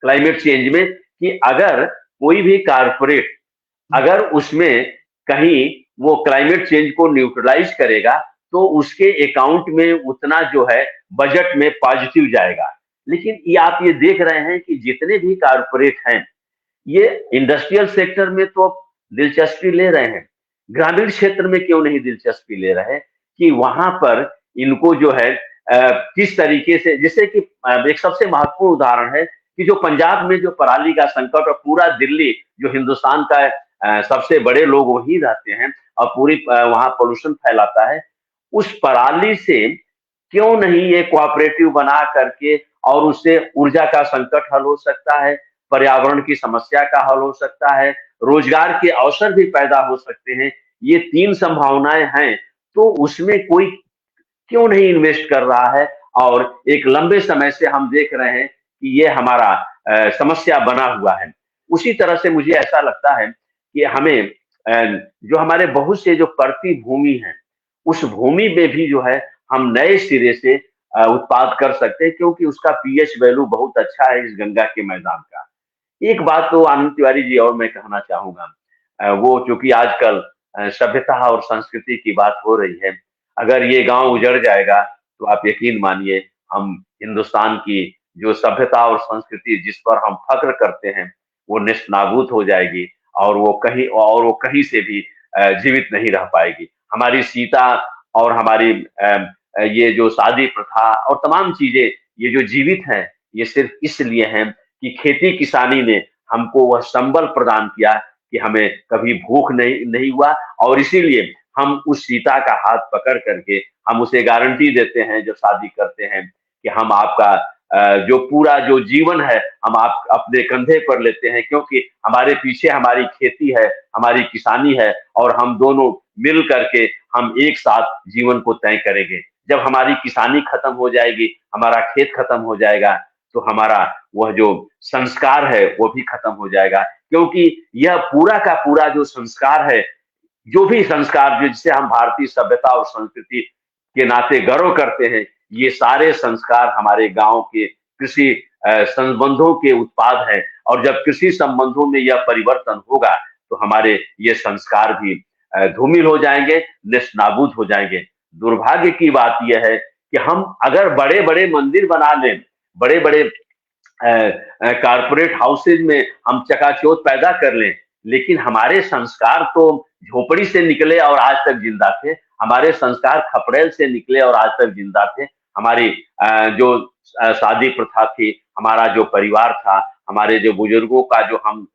Speaker 1: क्लाइमेट चेंज में कि अगर कोई भी कारपोरेट, अगर उसमें कहीं वो क्लाइमेट चेंज को न्यूट्रलाइज करेगा तो उसके अकाउंट में उतना जो है बजट में पॉजिटिव जाएगा। लेकिन ये आप ये देख रहे हैं कि जितने भी कारपोरेट हैं ये इंडस्ट्रियल सेक्टर में तो दिलचस्पी ले रहे हैं, ग्रामीण क्षेत्र में क्यों नहीं दिलचस्पी ले रहे हैं कि वहां पर इनको जो है किस तरीके से, जैसे कि एक सबसे महत्वपूर्ण उदाहरण है कि जो पंजाब में जो पराली का संकट, और पूरा दिल्ली जो हिंदुस्तान का सबसे बड़े लोग वही रहते हैं और पूरी वहां पोल्यूशन फैलाता है, उस पराली से क्यों नहीं ये कोऑपरेटिव बना करके और उससे ऊर्जा का संकट हल हो सकता है, पर्यावरण की समस्या का हल हो सकता है, रोजगार के अवसर भी पैदा हो सकते हैं। ये 3 संभावनाएं हैं, तो उसमें कोई क्यों नहीं इन्वेस्ट कर रहा है? और एक लंबे समय से हम देख रहे हैं कि ये हमारा समस्या बना हुआ है। उसी तरह से मुझे ऐसा लगता है कि हमें जो हमारे बहुत से जो पड़ती भूमि है, उस भूमि में भी जो है हम नए सिरे से उत्पाद कर सकते हैं, क्योंकि उसका पीएच वैल्यू बहुत अच्छा है इस गंगा के मैदान का। एक बात तो आनंद तिवारी जी और मैं कहना चाहूंगा, वो चूंकि आजकल सभ्यता और संस्कृति की बात हो रही है, अगर ये गांव उजड़ जाएगा तो आप यकीन मानिए हम हिंदुस्तान की जो सभ्यता और संस्कृति जिस पर हम फक्र करते हैं वो नेस्तनाबूद हो जाएगी और वो कहीं से भी जीवित नहीं रह पाएगी। हमारी सीता और हमारी ये जो शादी प्रथा और तमाम चीजें ये जो जीवित हैं, ये सिर्फ इसलिए हैं कि खेती किसानी ने हमको वह संबल प्रदान किया कि हमें कभी भूख नहीं हुआ। और इसीलिए हम उस सीता का हाथ पकड़ करके हम उसे गारंटी देते हैं जब शादी करते हैं कि हम आपका जो पूरा जो जीवन है हम आप अपने कंधे पर लेते हैं, क्योंकि हमारे पीछे हमारी खेती है, हमारी किसानी है और हम दोनों मिल करके हम एक साथ जीवन को तय करेंगे। जब हमारी किसानी खत्म हो जाएगी, हमारा खेत खत्म हो जाएगा, तो हमारा वह जो संस्कार है वो भी खत्म हो जाएगा, क्योंकि यह पूरा का पूरा जो संस्कार है, जो भी संस्कार जिससे हम भारतीय सभ्यता और संस्कृति के नाते गर्व करते हैं, ये सारे संस्कार हमारे गांव के कृषि संबंधों के उत्पाद हैं। और जब कृषि संबंधों में यह परिवर्तन होगा तो हमारे ये संस्कार भी धूमिल हो जाएंगे, नेस्तनाबूद हो जाएंगे। दुर्भाग्य की बात यह है कि हम अगर बड़े बड़े मंदिर बना लें, बड़े बड़े कारपोरेट हाउसेज में हम चकाचौंध पैदा कर लें, लेकिन हमारे संस्कार तो झोपड़ी से निकले और आज तक जिंदा थे। हमारे संस्कार खपड़ेल से निकले और आज तक जिंदा थे। हमारी जो शादी प्रथा थी, हमारा जो परिवार था, हमारे जो बुजुर्गों का जो हम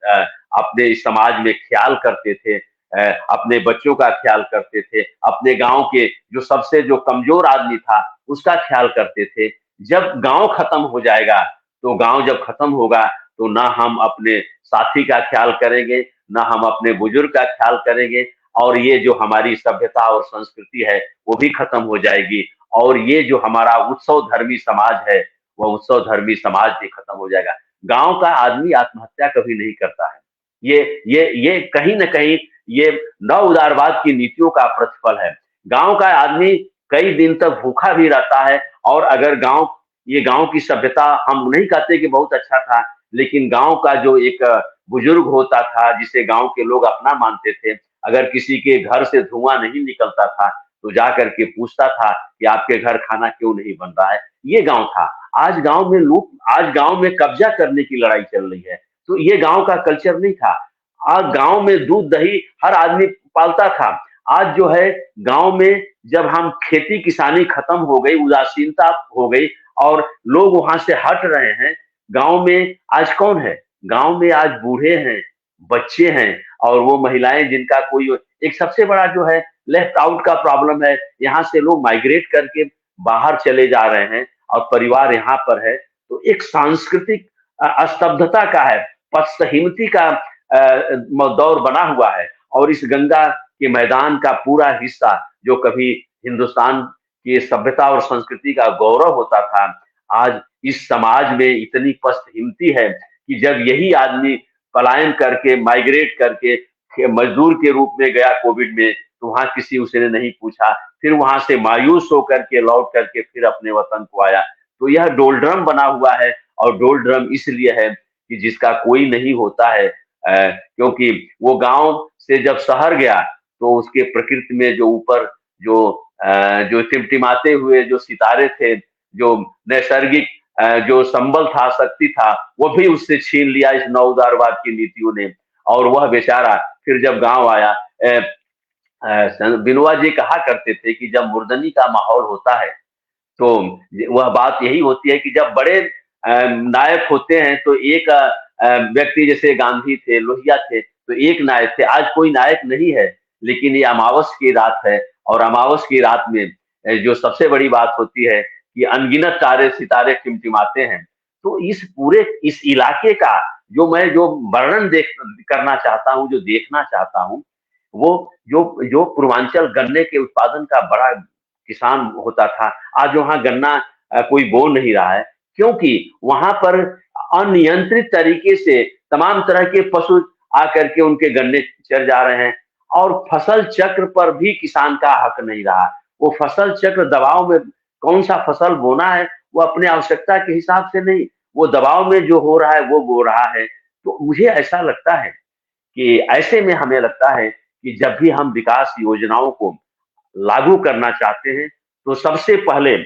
Speaker 1: अपने समाज में ख्याल करते थे, अपने बच्चों का ख्याल करते थे, अपने गांव के जो सबसे जो कमजोर आदमी था उसका ख्याल करते थे। जब गांव खत्म हो जाएगा, तो गांव जब खत्म होगा तो ना हम अपने साथी का ख्याल करेंगे, ना हम अपने बुजुर्ग का ख्याल करेंगे, और ये जो हमारी सभ्यता और संस्कृति है वो भी खत्म हो जाएगी, और ये जो हमारा उत्सव धर्मी समाज है वह उत्सव धर्मी समाज भी खत्म हो जाएगा। गांव का आदमी आत्महत्या कभी नहीं करता है। ये कहीं न कहीं ये नव उदारवाद की नीतियों का प्रतिफल है। गांव का आदमी कई दिन तक भूखा भी रहता है, और अगर गांव की सभ्यता, हम नहीं कहते कि बहुत अच्छा था, लेकिन गांव का जो एक बुजुर्ग होता था जिसे गांव के लोग अपना मानते थे, अगर किसी के घर से धुआं नहीं निकलता था तो जा करके पूछता था कि आपके घर खाना क्यों नहीं बन रहा है। ये गांव था। आज गांव में कब्जा करने की लड़ाई चल रही है। तो ये गांव का कल्चर नहीं था। आज गांव में दूध दही हर आदमी पालता था। आज जो है गांव में जब हम खेती किसानी खत्म हो गई, उदासीनता हो गई और लोग वहां से हट रहे हैं, गांव में आज कौन है? गांव में आज बूढ़े हैं, बच्चे हैं, और वो महिलाएं जिनका कोई एक सबसे बड़ा जो है लेफ्ट आउट का प्रॉब्लम है। यहाँ से लोग माइग्रेट करके बाहर चले जा रहे हैं और परिवार यहाँ पर है। तो एक सांस्कृतिक स्तब्धता का है, पश्चिमती का दौर बना हुआ है, और इस गंगा के मैदान का पूरा हिस्सा जो कभी हिंदुस्तान की सभ्यता और संस्कृति का गौरव होता था, आज इस समाज में इतनी पश्चिमती है कि जब यही आदमी पलायन करके, माइग्रेट करके मजदूर के रूप में गया कोविड में, तो वहां किसी उसने नहीं पूछा, फिर वहां से मायूस होकर के लौट करके फिर अपने वतन को आया। तो यह डोलड्रम बना हुआ है, और डोलड्रम इसलिए है कि जिसका कोई नहीं होता है, क्योंकि वो गांव से जब शहर गया तो उसके प्रकृति में जो ऊपर जो टिमटिमाते हुए जो सितारे थे, जो नैसर्गिक जो संबल था, शक्ति था, वो भी उससे छीन लिया इस नवउदारवाद की नीतियों ने। और वह बेचारा फिर जब गांव आया, बिनोआ जी कहा करते थे कि जब मुर्दनी का माहौल होता है तो वह बात यही होती है कि जब बड़े नायक होते हैं तो एक व्यक्ति, जैसे गांधी थे, लोहिया थे, तो एक नायक थे। आज कोई नायक नहीं है, लेकिन ये अमावस की रात है, और अमावस की रात में जो सबसे बड़ी बात होती है कि अनगिनत तारे सितारे टिमटिमाते हैं। तो इस इलाके का जो वर्णन करना चाहता हूँ, जो देखना चाहता हूँ, वो जो पूर्वांचल गन्ने के उत्पादन का बड़ा किसान होता था, आज वहां गन्ना कोई बो नहीं रहा है, क्योंकि वहां पर अनियंत्रित तरीके से तमाम तरह के पशु आकर के उनके गन्ने चर जा रहे हैं, और फसल चक्र पर भी किसान का हक नहीं रहा। वो फसल चक्र दबाव में कौन सा फसल बोना है वो अपने आवश्यकता के हिसाब से नहीं, वो दबाव में जो हो रहा है वो बो रहा है। तो मुझे ऐसा लगता है कि ऐसे में हमें लगता है कि जब भी हम विकास योजनाओं को लागू करना चाहते हैं तो सबसे पहले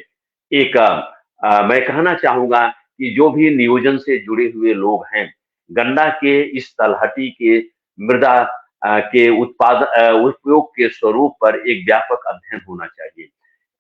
Speaker 1: मैं कहना चाहूंगा कि जो भी नियोजन से जुड़े हुए लोग हैं, गन्ना के इस तलहटी के मृदा के उपयोग के स्वरूप पर एक व्यापक अध्ययन होना चाहिए।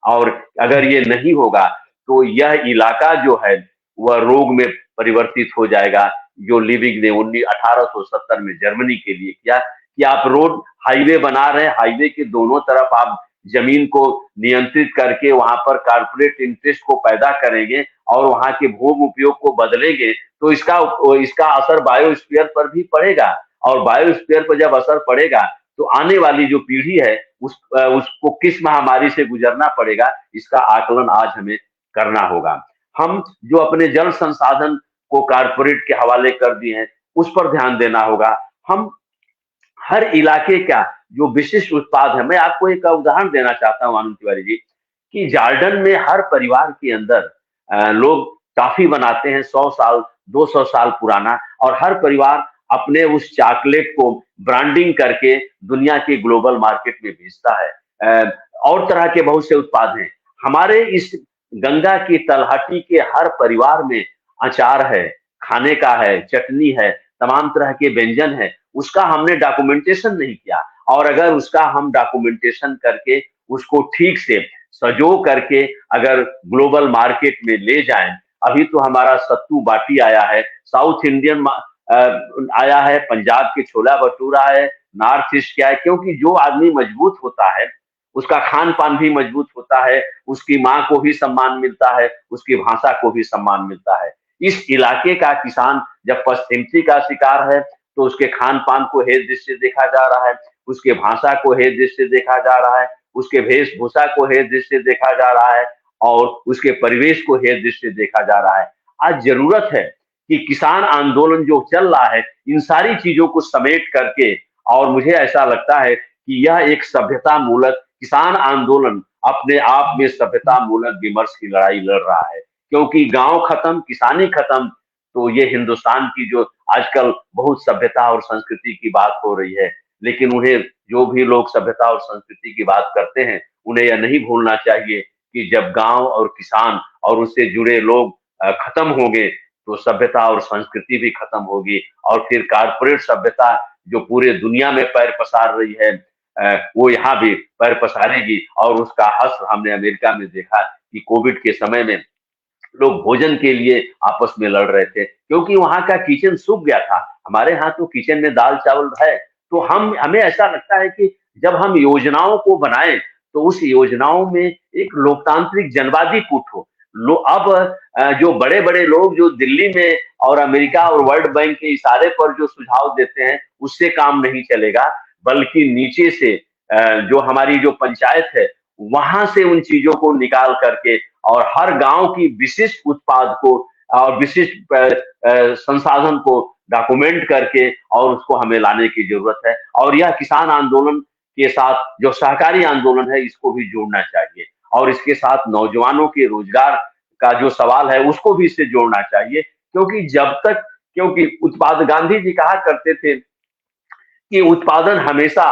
Speaker 1: और अगर ये नहीं होगा तो यह इलाका जो है वह रोग में परिवर्तित हो जाएगा, जो लिविंग ने 1870 में जर्मनी के लिए किया कि आप रोड हाईवे बना रहे हैं, हाईवे के दोनों तरफ आप जमीन को नियंत्रित करके वहां पर कारपोरेट इंटरेस्ट को पैदा करेंगे और वहां के भूमि उपयोग को बदलेंगे, तो इसका असर बायोस्फीयर पर भी पड़ेगा, और बायोस्फीयर पर जब असर पड़ेगा तो आने वाली जो पीढ़ी है उसको किस महामारी से गुजरना पड़ेगा, इसका आकलन आज हमें करना होगा। हम जो अपने जल संसाधन को कारपोरेट के हवाले कर दिए हैं उस पर ध्यान देना होगा। हम हर इलाके का जो विशिष्ट उत्पाद है, मैं आपको एक उदाहरण देना चाहता हूँ आनंद तिवारी जी, कि जार्डन में हर परिवार के अंदर लोग टॉफी बनाते हैं 100 साल 200 साल पुराना, और हर परिवार अपने उस चॉकलेट को ब्रांडिंग करके दुनिया के ग्लोबल मार्केट में बेचता है। और तरह के बहुत से उत्पाद हैं। हमारे इस गंगा की तलहटी के हर परिवार में अचार है, खाने का है, चटनी है, तमाम तरह के व्यंजन है, उसका हमने डॉक्यूमेंटेशन नहीं किया। और अगर उसका हम डॉक्यूमेंटेशन करके उसको ठीक से सजो करके अगर ग्लोबल मार्केट में ले जाएं। अभी तो हमारा सत्तू बाटी आया है, साउथ इंडियन आया है, पंजाब के छोला भटूरा है, नॉर्थ ईस्ट क्या है, क्योंकि जो आदमी मजबूत होता है उसका खान पान भी मजबूत होता है, उसकी माँ को भी सम्मान मिलता है, उसकी भाषा को भी सम्मान मिलता है। इस इलाके का किसान जब पश्चिमी का शिकार है तो उसके खान पान को हेय दृष्टि से देखा जा रहा है, उसके भाषा को हेय दृष्टि से देखा जा रहा है, उसके वेशभूषा को हेय दृष्टि से देखा जा रहा है और उसके परिवेश को हेय दृष्टि से देखा जा रहा है। आज जरूरत है कि किसान आंदोलन जो चल रहा है इन सारी चीजों को समेट करके, और मुझे ऐसा लगता है कि यह एक सभ्यता मूलक किसान आंदोलन अपने आप में सभ्यता मूलक विमर्श की लड़ाई लड़ रहा है, क्योंकि गांव खत्म, किसानी खत्म, तो ये हिंदुस्तान की जो आजकल बहुत सभ्यता और संस्कृति की बात हो रही है, लेकिन उन्हें जो भी लोग सभ्यता और संस्कृति की बात करते हैं उन्हें यह नहीं भूलना चाहिए कि जब गांव और किसान और उससे जुड़े लोग खत्म होंगे तो सभ्यता और संस्कृति भी खत्म होगी, और फिर कारपोरेट सभ्यता जो पूरे दुनिया में पैर पसार रही है वो यहाँ भी पैर पसारेगी। और उसका हश्र हमने अमेरिका में देखा कि कोविड के समय में लोग भोजन के लिए आपस में लड़ रहे थे क्योंकि वहां का किचन सूख गया था। हमारे यहाँ तो किचन में दाल चावल है, तो हमें ऐसा लगता है कि जब हम योजनाओं को बनाएं तो उस योजनाओं में एक लोकतांत्रिक जनवादी कूट हो। अब जो बड़े बड़े लोग जो दिल्ली में और अमेरिका और वर्ल्ड बैंक के इशारे पर जो सुझाव देते हैं उससे काम नहीं चलेगा, बल्कि नीचे से जो हमारी जो पंचायत है वहां से उन चीजों को निकाल करके और हर गांव की विशिष्ट उत्पाद को और विशिष्ट संसाधन को डॉक्यूमेंट करके और उसको हमें लाने की जरूरत है। और यह किसान आंदोलन के साथ जो सहकारी आंदोलन है इसको भी जोड़ना चाहिए, और इसके साथ नौजवानों के रोजगार का जो सवाल है उसको भी इससे जोड़ना चाहिए, क्योंकि जब तक क्योंकि उत्पाद गांधी जी कहा करते थे कि उत्पादन हमेशा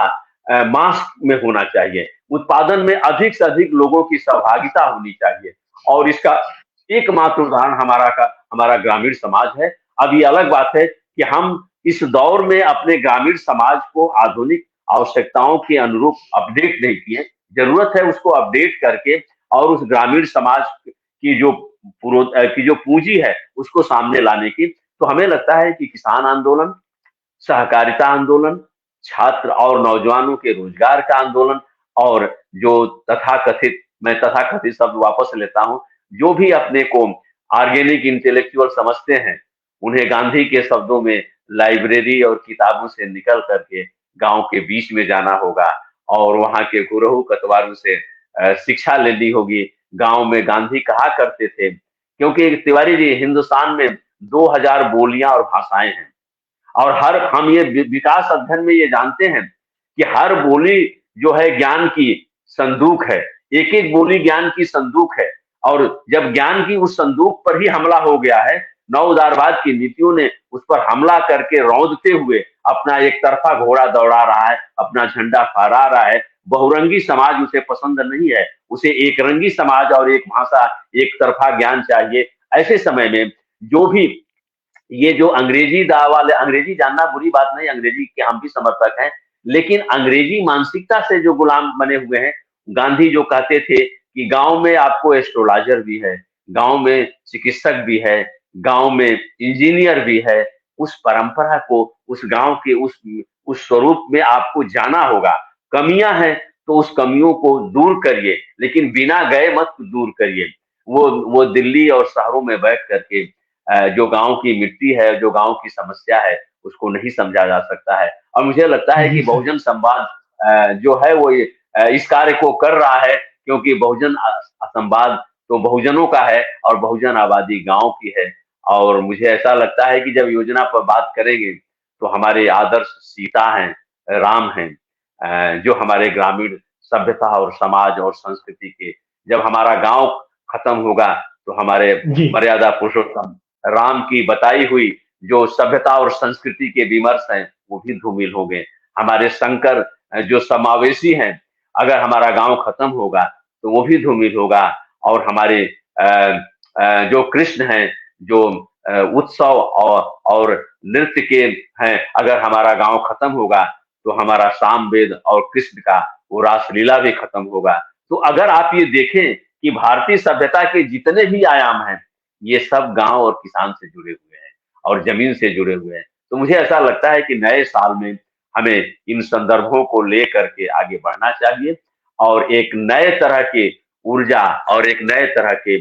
Speaker 1: मास में होना चाहिए, उत्पादन में अधिक से अधिक लोगों की सहभागिता होनी चाहिए, और इसका एकमात्र उदाहरण हमारा ग्रामीण समाज है। अब ये अलग बात है कि हम इस दौर में अपने ग्रामीण समाज को आधुनिक आवश्यकताओं के अनुरूप अपडेट नहीं किए, जरूरत है उसको अपडेट करके और उस ग्रामीण समाज की जो पूंजी है उसको सामने लाने की। तो हमें लगता है कि किसान आंदोलन, सहकारिता आंदोलन, छात्र और नौजवानों के रोजगार का आंदोलन, और जो मैं तथाकथित शब्द वापस लेता हूं, जो भी अपने को ऑर्गेनिक इंटेलेक्चुअल समझते हैं उन्हें गांधी के शब्दों में लाइब्रेरी और किताबों से निकल करके गांव के बीच में जाना होगा और वहां के गुरहु कतवारों से शिक्षा लेनी होगी। गांव में गांधी कहा करते थे, क्योंकि तिवारी जी हिंदुस्तान में 2000 बोलियां और भाषाएं हैं, और हम ये विकास अध्ययन में ये जानते हैं कि हर बोली जो है ज्ञान की संदूक है, एक एक बोली ज्ञान की संदूक है, और जब ज्ञान की उस संदूक पर ही हमला हो गया है, नव उदारवाद की नीतियों ने उस पर हमला करके रौंदते हुए अपना एक तरफा घोड़ा दौड़ा रहा है, अपना झंडा फहरा रहा है। बहुरंगी समाज उसे पसंद नहीं है, उसे एक रंगी समाज और एक भाषा, एक तरफा ज्ञान चाहिए। ऐसे समय में जो भी ये जो अंग्रेजी दा वाले, अंग्रेजी जानना बुरी बात नहीं, अंग्रेजी के हम भी समर्थक हैं, लेकिन अंग्रेजी मानसिकता से जो गुलाम बने हुए हैं, गांधी जो कहते थे कि गांव में आपको एस्ट्रोलॉजर भी है, गांव में चिकित्सक भी है, गांव में इंजीनियर भी है, उस परंपरा को, उस गांव के उस स्वरूप में आपको जाना होगा। कमियां हैं तो उस कमियों को दूर करिए, लेकिन बिना गए मत दूर करिए। वो दिल्ली और शहरों में बैठ करके जो गांव की मिट्टी है, जो गांव की समस्या है, उसको नहीं समझा जा सकता है। और मुझे लगता है कि
Speaker 2: जी सर।
Speaker 1: बहुजन संवाद जो है वो इस कार्य को कर रहा है, क्योंकि बहुजन संवाद तो बहुजनों का है और बहुजन आबादी गांव की है। और मुझे ऐसा लगता है कि जब योजना पर बात करेंगे तो हमारे आदर्श सीता हैं, राम हैं, जो हमारे ग्रामीण सभ्यता और समाज और संस्कृति के, जब हमारा गांव खत्म होगा तो हमारे
Speaker 2: जी
Speaker 1: मर्यादा पुरुषोत्तम राम की बताई हुई जो सभ्यता और संस्कृति के विमर्श हैं वो भी धूमिल हो गए। हमारे शंकर जो समावेशी हैं, अगर हमारा गांव खत्म होगा तो वो भी धूमिल होगा। और हमारे जो कृष्ण हैं, जो उत्सव और नृत्य के हैं, अगर हमारा गांव खत्म होगा तो हमारा सामवेद और कृष्ण का वो रासलीला भी खत्म होगा। तो अगर आप ये देखें कि भारतीय सभ्यता के जितने भी आयाम हैं, ये सब गाँव और किसान से जुड़े हुए हैं और ज़मीन से जुड़े हुए हैं। तो मुझे ऐसा लगता है कि नए साल में हमें इन संदर्भों को लेकर के आगे बढ़ना चाहिए और एक नए तरह की ऊर्जा और एक नए तरह के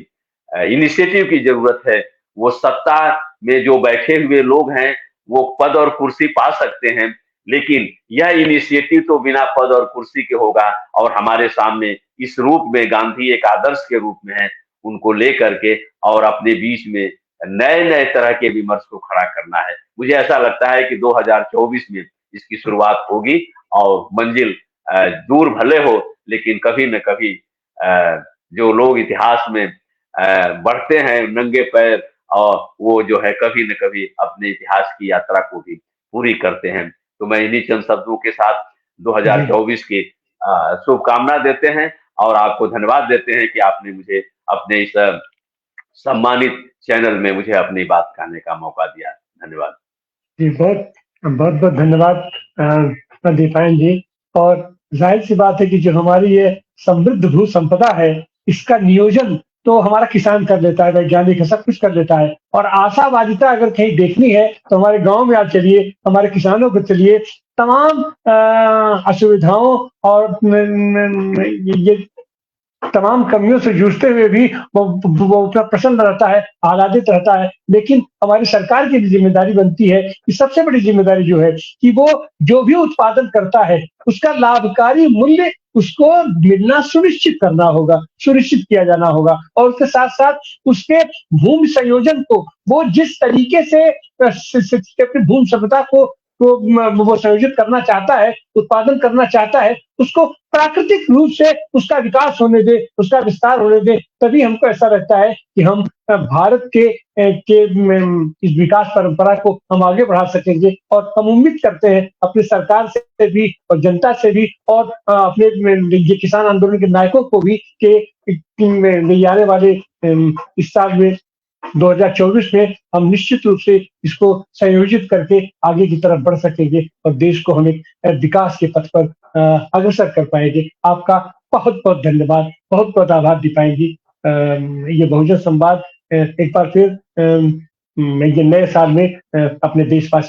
Speaker 1: इनिशिएटिव की ज़रूरत है। वो सत्ता में जो बैठे हुए लोग हैं, वो पद और कुर्सी पा सकते हैं, लेकिन यह इनिशिएटिव तो बिना पद और कुर्सी के होगा और हमारे सामने इस रूप में गांधी एक आदर्श के रूप में है, उनको लेकर के और अपने बीच में नए-नए तरह के विमर्श को खड़ा करना है। मुझे ऐसा लगता है कि 2024 में इसकी शुरुआत होगी और मंजिल दूर भले हो, लेकिन कभी न कभी जो लोग इतिहास में बढ़ते हैं नंगे पैर और वो जो है कभी न कभी अपने इतिहास की यात्रा को भी पूरी करते हैं। तो मैं इन्हीं चंद शब्दों के साथ
Speaker 2: जी,
Speaker 1: 2024 की शुभकामना देते हैं और आपको धन्यवाद देते हैं कि आपने मुझे अपने इस सम्मानित चैनल में मुझे अपनी बात कहने का मौका दिया। धन्यवाद।
Speaker 2: जी, बहुत-बहुत धन्यवाद दीपायन जी। और ज़ाहिर-सी बात है कि जो हमारी ये समृद्ध भू संपदा है, इसका नियोजन तो हमारा किसान कर लेता है, वैज्ञानिक है, सब कुछ कर लेता है। और आशावादिता अगर कहीं देखनी है, तो हमारे गाँव में आप चलिए, हमारे किसानों को चलिए, तमाम असुविधाओं और न न ये तमाम कमियों से जूझते हुए भी वो उतना प्रसन्न रहता है, आह्लादित रहता है। लेकिन हमारी सरकार की भी ज़िम्मेदारी बनती है कि सबसे बड़ी ज़िम्मेदारी जो है कि वो जो भी उत्पादन करता है, उसका लाभकारी मूल्य उसको मिलना सुनिश्चित करना होगा, सुनिश्चित किया जाना होगा और उसके साथ-साथ उसके भूमि संयोजन को वो जिस तरीके से अपनी भूमि सभ्यता को वो संयोजित करना चाहता है, उत्पादन करना चाहता है, उसको प्राकृतिक रूप से उसका विकास होने दें, उसका विस्तार होने दें, तभी हमको ऐसा लगता है कि हम भारत के इस विकास परंपरा को हम आगे बढ़ा सकेंगे और हम उम्मीद करते हैं अपनी सरकार से भी और जनता से भी और अपने ये किसान आंदोलन के नायकों को भी कि ये आने वाले इस साल में 2024 में हम निश्चित रूप से इसको संयोजित करके आगे की तरफ बढ़ सकेंगे और देश को हम एक विकास के पथ पर अग्रसर कर पाएंगे। आपका बहुत-बहुत धन्यवाद, बहुत-बहुत आभार दीपायन जी। ये बहुजन संवाद एक बार फिर ये नए साल में अपने देशवासी